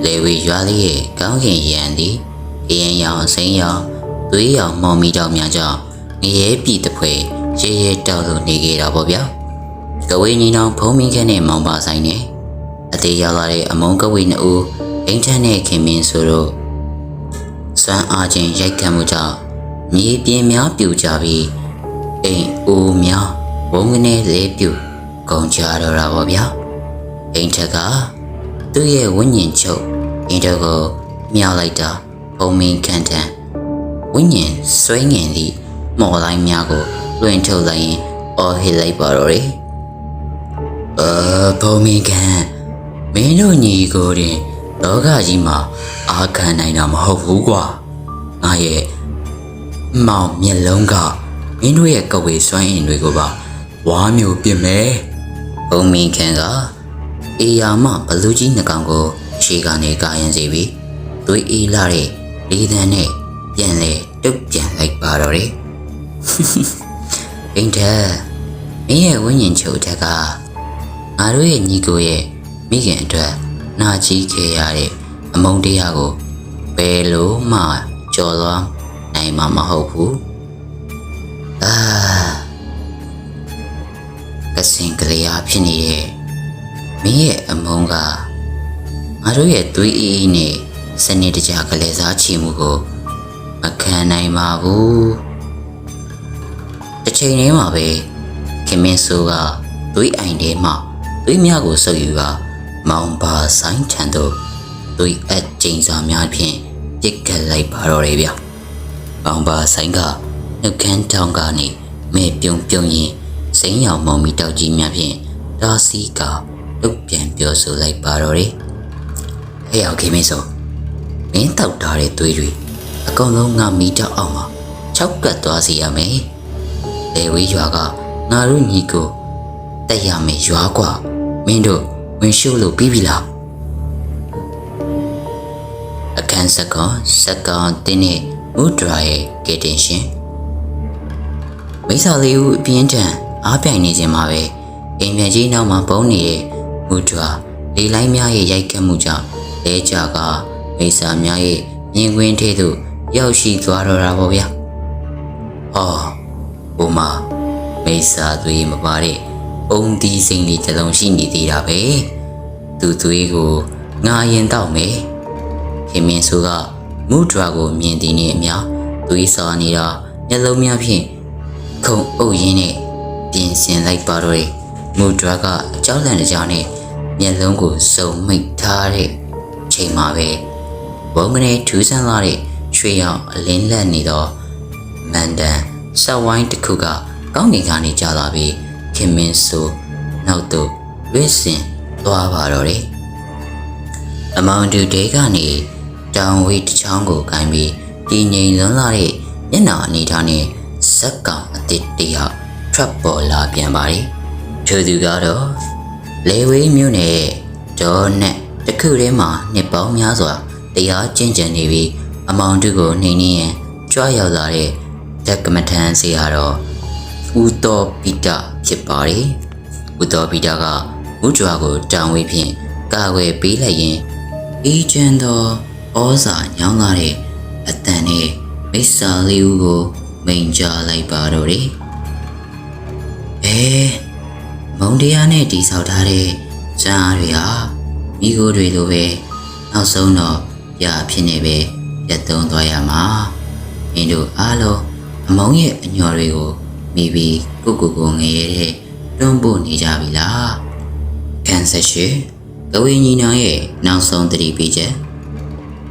လေဝီရွာလေးရဲ့ကောင်းကင်ရန်သည်ခရမ်းရောင်စိမ်းရောင်သွေးရောင်မော်မီတောင်များကြောင့်ငရဲပြည်တဖွဲရဲရဲတောက်လို့နေခဲ့တာပေါ့ဗျာ ကဝေညီနောင်ဖုံးမင်းခန့်နဲ့မောင်ပါဆိုင်နဲ့အသေးရောက်လာတဲ့အမုံကဝေနှစ်ဦးအိမ်ထန်းနဲ့ခင်မင်းဆိုတော့စွမ်းအားချင်းရိုက်ခတ်မှုကြောင့်မြေပြင်များပြူကြပြီးအိမ်အိုးများဝုန်းကနေလဲပြူကုန်ကြတော့တာပေါ့ဗျာအိမ်ထက်ကသူ့ရဲ့ဝိညာဉ်ချုပ်အိမ်တော်ကိုမြောက်လိုက်တာဖုံးမင်းခန့်ထံဝိညာဉ်ဆွဲငင်သည့်မော်လိုက်များကိုလွှင့်ထုတ်လိုက်ရင်အော်ဟစ်လိုက်ပါတော့တယ်ဖုံးမင်းခန့်မင်းတို့ညီကိုတင်လောကကြီးမှာအားခံနိုင်တာမဟုတ်ဘူးကွာငါရဲ့မောင်မျက်လုံးကမင်းတို့ရဲ့ကဝေစွမ်းအင်တွေကိုပါဝါမျိုးပြစ်မယ်ဖုံးမင်းခန့်ကအေယာမဘလူးကြီးနှကောင်ကိုရှေ့ကနေကာရင်စီပြီးသွေးအေးလာတဲ့လေးသန်းနဲ့ပြန်လဲတုတ်ပြန်လိုက်ပါတော့တယ်အိမ်ထက်မင်းရဲ့ဝိညာဉ်ချုပ်ထက်ကငါတို့ရဲ့ညီကိုရဲ့မိခင်အတွက်နာကြီးခဲ့ရတဲ့အမုန်းတရားကိုဘယ်လိုမှကြော်လွှမ်းနိုင်မှာမဟုတ်ဘူးကစင်ကလေးအားဖြစ်နေတဲ့မင်းရဲ့အမုန်းကငါတို့ရဲ့သွေးအေးနဲ့စနစ်တကျကလေးစားချီမှုကိုမခံနိုင်ပါဘူးတစ်ချိန်တည်းမှာပဲခင်မင်းဆိုးကသွေးအိုင်ထဲမှာသွေးများကိုဆုပ်ယူကမောင်ပါဆိုင်ထံသို့သွေးအပ်ကျိန်စာများဖြင့်ပြစ်ခတ်လိုက်ပါတော့တယ်ဗျမောင်ပါဆိုင်ကနှုတ်ခမ်းတောင်းကနေမဲပြုံပြုံရင်စိမ်းရောင်မောင်မီတောက်ကြီးများဖြင့်ဒါစီကလုတ်ပြန်ပြောဆိုလိုက်ပါတော့တယ်ဟဲ့အောင်ခင်မင်းဆိုးမင်းတောက်ထားတဲ့သွေးတွေအကုန်လုံးငါမီတောက်အောင်မှာ6ကတ်သွားစီရမယ်လေဝေးရွာကငါတို့ညီကိုတက်ရမယ်ရွာကွာမင်းတို့ဝင်ရှုလို့ပြီးပြီလားအခန်းစကောင်တင်းနဲ့မူဒရာရဲ့ကဲတင်ရှင်မိစ္ဆာလေးဦးအပြင်းထန်အားပြိုင်နေခြင်းမှာပဲအိမ်ပြန်ကြီးနောက်မှာပုံနေတဲ့မူဒရာလေလိုင်းများရဲ့ရိုက်ခတ်မှုကြောင့်လဲကြကမိစ္ဆာများရဲ့မြင်ကွင်းထဲသို့ရောက်ရှိသွားတော့တာပေါ့ဗျာဟောဘုမမိစ္ဆာသွေးမပါတဲ့အုံဒီစိန်လေးတစ်လုံးရှိနေသေးတာပဲသူသွေးကိုငါရင်တောက်မယ်ခင်မင်းဆိုကမူဒရာကိုမြင်သည်နှင့်အမျှသွေးစာနေတာမျက်လုံးများဖြင့်ခုံအုပ်ရင်းနဲ့ပြင်ဆင်လိုက်ပါတော့တယ်မူဒရာကအကြောက်လန့်ကြောင်နဲ့မျက်လုံးကိုစုံမိတ်ထားတဲ့ချိန်မှာပဲဘုံကနေထူးဆန်းလာတဲ့ရွှေရောင်အလင်းလက်နေသောမန်တန်ဆက်ဝိုင်းတစ်ခုကကောင်းကင်ကနေကျလာပြီးခင်မင်းဆိုနောက်သို့လွင့်စင်သွားပါတော့တယ်အမောင်တူတဲကနေတောင်ဝေးတစ်ချောင်းကိုကိုင်းပြီးတည်ငြိမ်လွန်းလာတဲ့မျက်နှာအနေထားနဲ့ဇက်ကောင်အတစ်တယောက်ထွက်ပေါ်လာပြန်ပါတယ်ထိုသူကတော့လေဝေးမြို့နယ်ဒေါ်နဲ့တစ်ခုထဲမှာနှစ်ပေါင်းများစွာတရားကျင့်ကြံနေပြီးအမောင်တူကိုနှိမ်နှင်းရန်ကြွရောက်လာတဲ့ဓကမထန်စီကတော့ဦးတော်ပိတဖြစ်ပါတယ်ဦးတော်ပိတကမူဒရာကိုတောင်ဝေးဖြင့်ကာကွယ်ပေးလိုက်ရင်အေးချမ်းသောဩဇာညောင်းလာတဲ့အတန်နဲ့မိစ္ဆာလေးဦးကိုမိန်ကြားလိုက်ပါတော့တယ်မုံတရားနဲ့တိဆောက်ထားတဲ့ဇာတ်တွေဟာမိခိုးတွေလိုပဲနောက်ဆုံးတော့ပြအဖြစ်နေပဲပြတ်သုံးသွားရမှာမင်းတို့အားလုံးအမုံရဲ့အညော်တွေကိုမိပြီးကိုငရဲတဲ့တွန်းပို့နေကြပြီလားကန်ဆက်ရှိကဝေညီနောင်ရဲ့နောက်ဆုံးသတိပေးချက်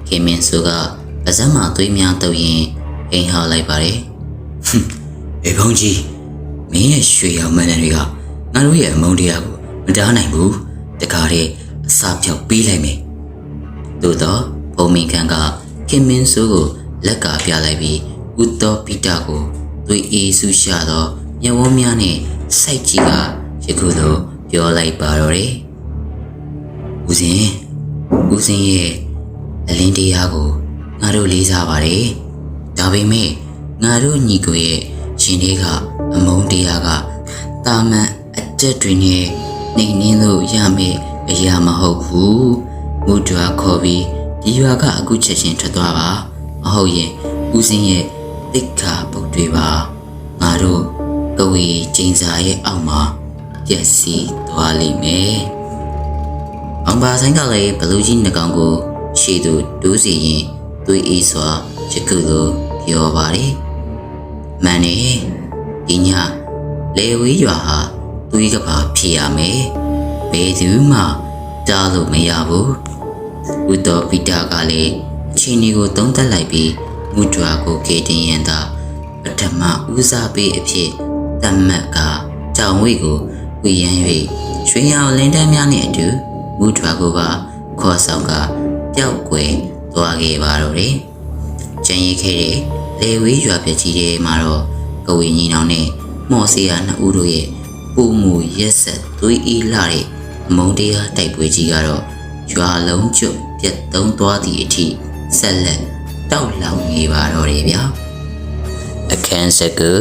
ခင်မင်းစုကပါဇက်မှာသွေးများတုပ်ရင်အိမ်ဟောက်လိုက်ပါတယ်အေဘုံကြီးမင်းရဲ့ရွှေရောင်မန်းတွေကငါတို့ရဲ့အမုန်းတရားကိုမတားနိုင်ဘူးတခါတည်းအစာပြောက်ပေးလိုက်မယ်သို့တော့ဘုံမင်းခန့်ကခင်မင်းစုကိုလက်ကပြလိုက်ပြီးဦးတော်ပိတကိုသွေးအေးဆူရှာသောမျက်ဝန်းများနဲ့စိုက်ကြီးကယခုလိုပြောလိုက်ပါတော့တယ်ဦးစင်ရဲ့အလင်းတရားကိုငါတို့လေးစားပါတယ်ဒါပေမဲ့ငါတို့ညီကိုရဲ့ရှင်တွေကအမုန်းတရားကတာမန်အကျက်တွေနဲ့နှိမ်နှင်းလို့ရမယ်အရာမဟုတ်ဘူးမူဒရာခေါ်ပြီးဒီရွာကအခုချက်ချင်းထွက်သွားပါမဟုတ်ရင်ဦးစင်းရဲ့တိခါပုတ်တွေပါငါတို့ကဝေကျင်းစာရဲ့အောက်မှာ ပျက်စီးသွားလိမ့်မယ်။အောင်ပါဆိုင်ကလည်းဘလူးကြီးနှကောင်ကိုရှေ့သို့တိုးစီရင်သွေးအေးစွာယခုလိုပြောပါတယ်။မှန်နေဒီညလေဝေးရွာဟာသွေးကပါဖြစ်ရမယ်။ဘယ်သူမှတားလို့မရဘူး။ဦးတော်ပီတာကလည်းအချင်းကြီးကိုသုံးသပ်လိုက်ပြီးမူဒွာကိုကေတင်ရန်သာပထမဦးစားပေးအဖြစ်သတ်မှတ်ကတောင်ဝိတ်ကိုဝေရန်၍ရွှေရောင်လင်းတန်းများနှင့်အတူမူဒွာကိုပါခေါ်ဆောင်ကပျောက်ကွယ်သွားခဲ့ပါတော့တယ်။ကျန်ရခဲ့တဲ့လေဝေးရွာပြကြီးတွေမှာတော့ကဝေညီနောင်နဲ့မော်စီယာနှစ်ဦးတို့ရဲ့ပုံမူရက်ဆက်သွေးအေးလာတဲ့အမုန်းတရားတိုက်ပွဲကြီးကတော့ရွာလုံးကျွတ်ပြတ်သုံးသွားသည့်အထိဆက်လက်တောက်လောင်နေပါတော့တယ်ဗျာအခန်းစကူ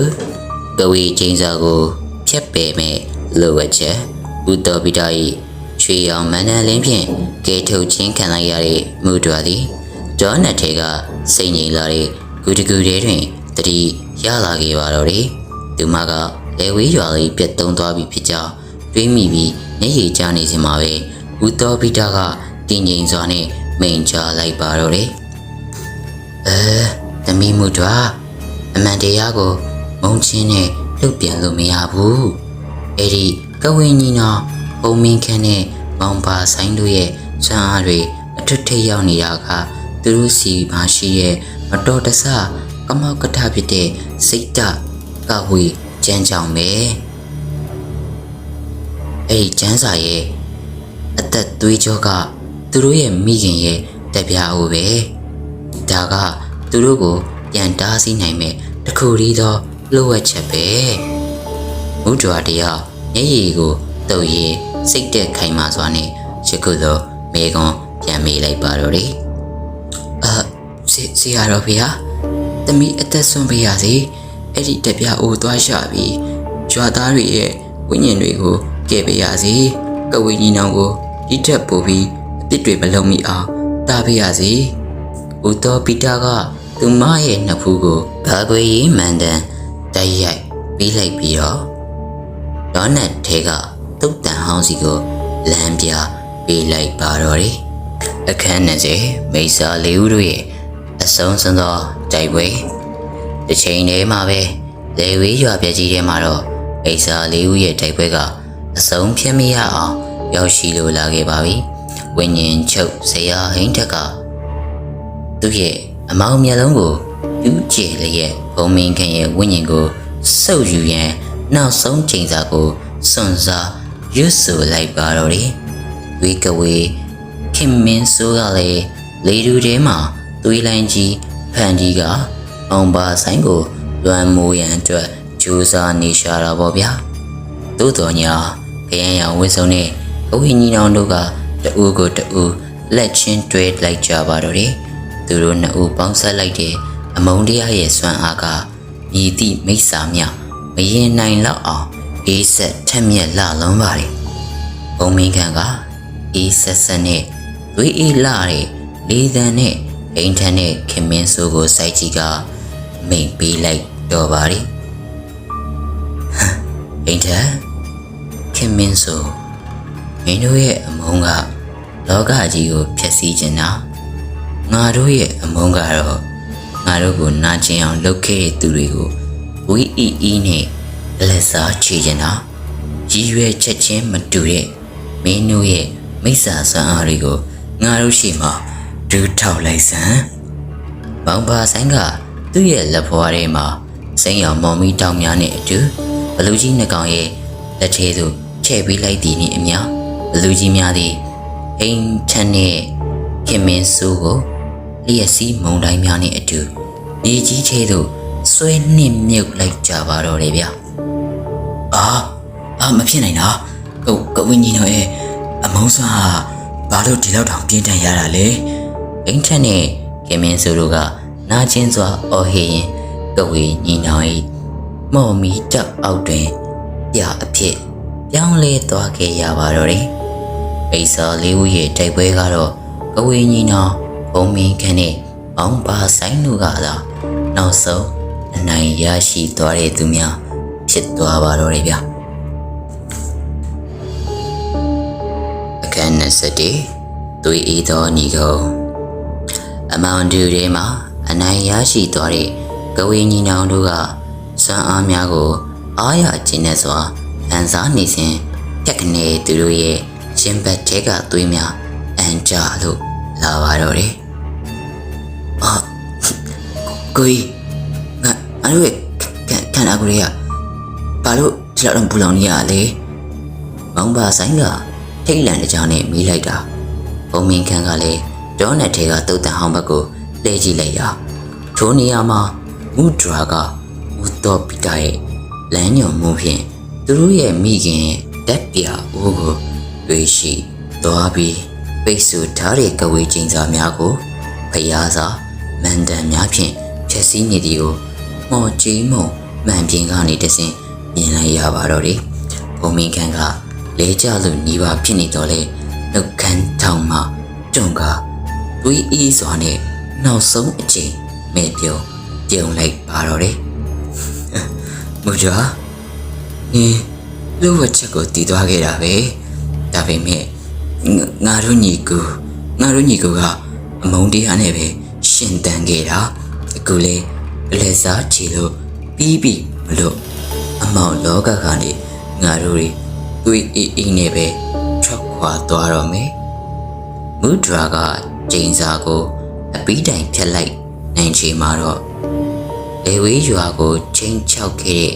ကဝေချင်းစာကိုဖြတ်ပယ်မဲ့လိုဝက်ချက်ဦးတော်ပိတာ၏ရွှေရောင်မန္တလင်းဖြင့်ကဲထုတ်ချင်းခံလိုက်ရတဲ့မူတော်သည်ဒေါ်နတ်ထေကစိတ်ငြိမ်လာတဲ့ဂူတကူတဲတွင်တတိရလာခဲ့ပါတော့တယ်သူမကလေဝေးရွာလေးပြတ်သုံးသွားပြီဖြစ်ကြောင်းတွေးမိပြီးမျက်ရည်ကျနေစမှာပဲဦးတော်ပိတာကတင်းငိမ်စွာနဲ့မိန်ချလိုက်ပါတော့တယ်သမီးမူတော်အမှန်တရားကိုမုံချင်းနဲ့လှုပ်ပြန်လို့မရဘူးအဲ့ဒီကဝင်းကြီးနော်ပုံမင်းခန့်နဲ့မောင်ပါဆိုင်တို့ရဲ့စွမ်းအားတွေအထွတ်ထိပ်ရောက်နေတာကသူတို့စီမှာရှိတဲ့မတော်တဆကမောက်ကထဖြစ်တဲ့စိတ်ဓာတ်ကဝေကျန်းကြောင်ပဲအဲ့ဒီကျန်းစာရဲ့အသက်သွေးကြောကသူတို့ရဲ့မိခင်ရဲ့တပြားအိုပဲဒါကသူတို့ကိုပြန်တားဆီးနိုင်မဲ့တခုတည်းသောလှုပ်ဝက်ချက်ပဲမူတော်တရားမျက်ရည်ကိုတုပ်ရည်စိတ်တက်ခိုင်မာစွာနဲ့ရခုလိုမေကွန်ပြန်မေးလိုက်ပါတော့တယ်စီရတော်ဖေဟာတမီအသက်ဆုံးပေးရစေအဲ့ဒီတပြားအိုသွားရှာပြီးကြွားသားတွေရဲ့ဝိညာဉ်တွေကိုကဲပေးရစေကဝေကြီးနောင်ကိုဒီထက်ပိုပြီးအပြစ်တွေမလုံးမိအောင်တားပေးရစေဦးတော်ပီတာကသူမရဲ့နှစ်ဖူးကိုဘာကွေရေးမှန်တန်တိုက်ရိုက်ပေးလိုက်ပြီးတော့ဒေါ်နတ်ထဲကတုတ်တန်ဟောင်းစီကိုလမ်းပြပေးလိုက်ပါတော့တယ်အခန်း20မိစာလေးဦးတို့ရဲ့အဆုံးစွန်သောတိုက်ပွဲတစ်ချိန်တည်းမှာပဲလေဝေးရွာပြကြီးထဲမှာတော့မိစာလေးဦးရဲ့တိုက်ပွဲကအဆုံးဖြစ်မရအောင်ရောက်ရှိလိုလာခဲ့ပါပြီဝိညာဉ်ချုပ်ဇရာဟိန်းထက်ကသူ့ရဲ့အမောင်မျက်လုံးကိုပြူးကျဲလျက်ဘုံမင်းခင်ရဲ့ဝိညာဉ်ကိုစုပ်ယူရန်နောက်ဆုံးချိန်စာကိုစွန့်စားရွတ်ဆိုလိုက်ပါတော့တယ်ဝေကဝေခင်မင်းဆိုးကလည်းလေတူထဲမှာသွေးလိုင်းကြီးဖန်ကြီးကအောင်ပါဆိုင်ကိုလွမ်းမိုးရန်အတွက်ကြိုးစားနေရှာတာပေါ့ဗျာသို့တော်ညာခရမ်းရောင်ဝစ်စုံနဲ့အဝိညာဉ်တော်တို့ကတူကိုတူလက်ချင်းတွဲလိုက်ကြပါတော့တယ်သူတို့နှစ်ဦးပေါင်းဆက်လိုက်တဲ့အမုန်းတရားရဲ့စွမ်းအားကမြည်သည့်မိစ္ဆာမြမရင်နိုင်လောက်အောင်အေးဆက်ထက်မြက်လှလုံးပါတယ်ဘုံမင်းခန့်ကအေးဆက်ဆက်နဲ့သွေးအေးလှတဲ့လေးသံနဲ့အိမ်ထန်နဲ့ခင်မင်းဆိုးကိုစိုက်ကြည့်ကမိန်ပေးလိုက်တော့ပါတယ်အိမ်ထန်ခင်မင်းဆိုးမင်းတို့ရဲ့အမုန်းကလောကကြီးကိုဖျက်ဆီးခြင်းနာငါတို့ရဲ့အမုန်းကတော့ငါတို့ကိုနာကျင်အောင်လုပ်ခဲ့တဲ့သူတွေကိုဝီအီအီနဲ့လက်စားချေခြင်းနာရည်ရွယ်ချက်ချင်းမတူတဲ့မင်းတို့ရဲ့မိစ္ဆာဆန်းအားတွေကိုငါတို့ရှိမှဒူးထောက်လိုက်စမ်းဘောင်ပါဆိုင်ကသူ့ရဲ့လက်ဖွားထဲမှာစိမ်းရောင်မော်မီတောင်များနဲ့အတူဘလူးကြီးနှစ်ကောင်ရဲ့လက်ထဲသို့ချဲ့ပေးလိုက်သည်နှင့်အမျှဘလူးကြီးများသည်အိမ်ချမ်းနဲ့ခင်မင်းဆိုးကိုလျက်စီးမုံတိုင်းများနဲ့အတူမြေကြီးချဲသို့ဆွဲနှင့်မြုပ်လိုက်ကြပါတော့တယ်ဗျာမဖြစ်နိုင်တာကဝင်းကြီးတို့ရဲ့အမုန်းစွာဘာလို့ဒီလောက်တောင်ပြင်းထန်ရတာလဲအိမ်ထက်နဲ့ခင်မင်းဆိုးတို့ကနာကျင်စွာအော်ဟစ်ရင်ကဝေညီနောင်၏မော်မီတက်အောက်တွင်ပြအဖြစ်ပြောင်းလဲသွားခဲ့ရပါတော့တယ်အိစာလေးဦးရဲ့တိုက်ပွဲကတော့ကဝေညီနောင်ဘုံမင်းခန့်နဲ့ဘောင်ပါဆိုင်တို့ကသာနောက်ဆုံးအနိုင်ရရှိသွားတဲ့သူများဖြစ်သွားပါတော့တယ်ဗျ 21သွေးအေးသောညီကုန်းအမောင်တူထဲမှာအနိုင်ရရှိသွားတဲ့ကဝေညီနောင်တို့ကစွမ်းအားများကိုအားရကျဉ်းနဲ့စွာအန်စားနေစဉ်ပြက်ကနေသူတို့ရဲ့ရှင်ဘက်ထဲကသွေးများအန်ကြလို့လာပါတော့တယ်။အော်ကိုကြီးငါအဲ့လိုခံလာကြရဘာလို့ဒီလောက်တော့ပူလောင်နေရလဲ။မောင်ပါဆိုင်ကထိတ်လန့်ကြနဲ့မိလိုက်တာ။ဘုံမင်းခန့်ကလည်းဒေါနက်ထဲကတုတ်တန်ဟောင်းဘက်ကိုလှည့်ကြည့်လိုက်ရာထိုနေရာမှာမူဒရာကမူတော်ပီတာရဲ့လမ်းညွန်မှုဖြင့်သူတို့ရဲ့မိခင်ရဲ့တက်ပြအိုးကိုတွေ့ရှိသွားပြီးပိတ်ဆို့ထားတဲ့ကဝေးချင်းစာများကိုဖျားစာမန်တန်များဖြင့်ဖြည့်ဆည်းနေသည်ကိုမော်ကြီးမုံမှန်ပြင်ကနေတဆင့်မြင်လိုက်ရပါတော့တယ်။ဘုံမင်းခန့်ကလဲကျလို့ညီပါဖြစ်နေတော့လေနှုတ်ခမ်းထောင်မှတွန့်ကသွေးအေးစွာနဲ့နောက်ဆုံးအချိန်မဲ့ပြုံလိုက်ပါတော့တယ်။မူဂျာနင်းလူဝက်ချက်ကိုတည်သွားခဲ့တာပဲ။ဒါပေမဲ့ငါတို့ညီကိုကအမုန်းတရားနဲ့ပဲရှင်တန်ခဲ့တာ။အခုလေလက်စားချီလို့ပြီးပြီမလို့အမောင်လောကကနေငါတို့တွေသွေးအေးနဲ့ပဲထွက်ခွာသွားတော့မယ်။မူဒရာကကျင်းစာကိုအပီးတိုင်ဖြတ်လိုက်နိုင်ချေမှာတော့လေဝေးရွာကိုချင်းချောက်ခဲ့တဲ့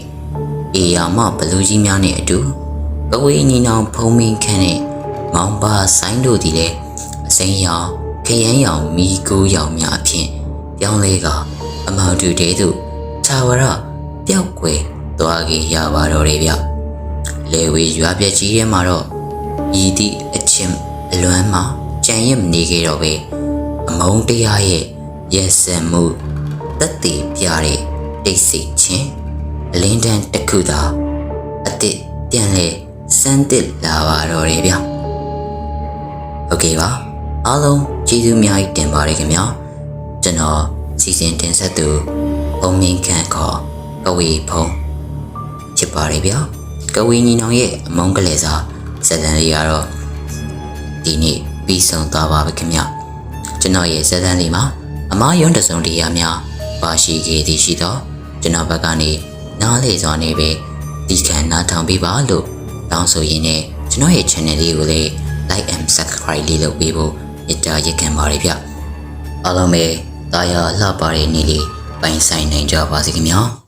အေယာမဘလူးကြီးများနဲ့အတူကဝေးညီနောင်ဖုံးမင်းခန့်နဲ့မောင်ပါဆိုင်တို့သည်လည်းအစိမ်းရောင်ခရမ်းရောင်မီကိုရောင်များအဖြစ်ပြောင်းလဲကအမောင်တူတဲသို့သာဝရပျောက်ကွယ်သွားခဲ့ရပါတော့တယ်ဗျလေဝေးရွာပြက်ကြီးထဲမှာတော့ဤသည့်အချင်းအလွမ်းမှာကြံရစ်မနေခဲ့တော့ပဲအမုန်းတရားရဲ့ရက်စက်မှုတက်တည်ပြတဲ့တိတ်ဆိတ်ခြင်းအလင်းတန်းတစ်ခုသာအစ်စ်ပြန်လဲစမ်းတစ်လာပါတော့တယ်ဗျโอเคပါအားလုံးကျေးဇူးအများကြီးတင်ပါတယ်ခင်ဗျာကျွန်တော်စီစဉ်တင်ဆက်သူဘုံမင်းခန့်ခေါ်ကဝေဖုံးဖြစ်ပါတယ်ဗျာကဝေညီနောင်ရဲ့အမုန်းကလေးစားဇာတ်လမ်းလေးကတော့ဒီနေ့ပြီးဆုံးသွားပါပြီခင်ဗျကျွန်တော်ရဲ့ဇာတ်လမ်းလေးမှာအမားယွန်းတစုံတရားများပါရှိခဲ့သည်ရှိတော့ကျွန်တော်ဘက်ကနေနားလေစွာနဲ့ပဲဒီခံနားထောင်ပေးပါလို့တောင်းဆိုရင်းနဲ့ကျွန်တော်ရဲ့ channel လေးကိုလည်း like and subscribe လေးလုပ်ပေးဖို့မေတ္တာရက်ခံပါတယ်ဗျအားလုံးပဲတာယာလှပတဲ့နေ့လေးပိုင်ဆိုင်နိုင်ကြပါစေခင်ဗျာ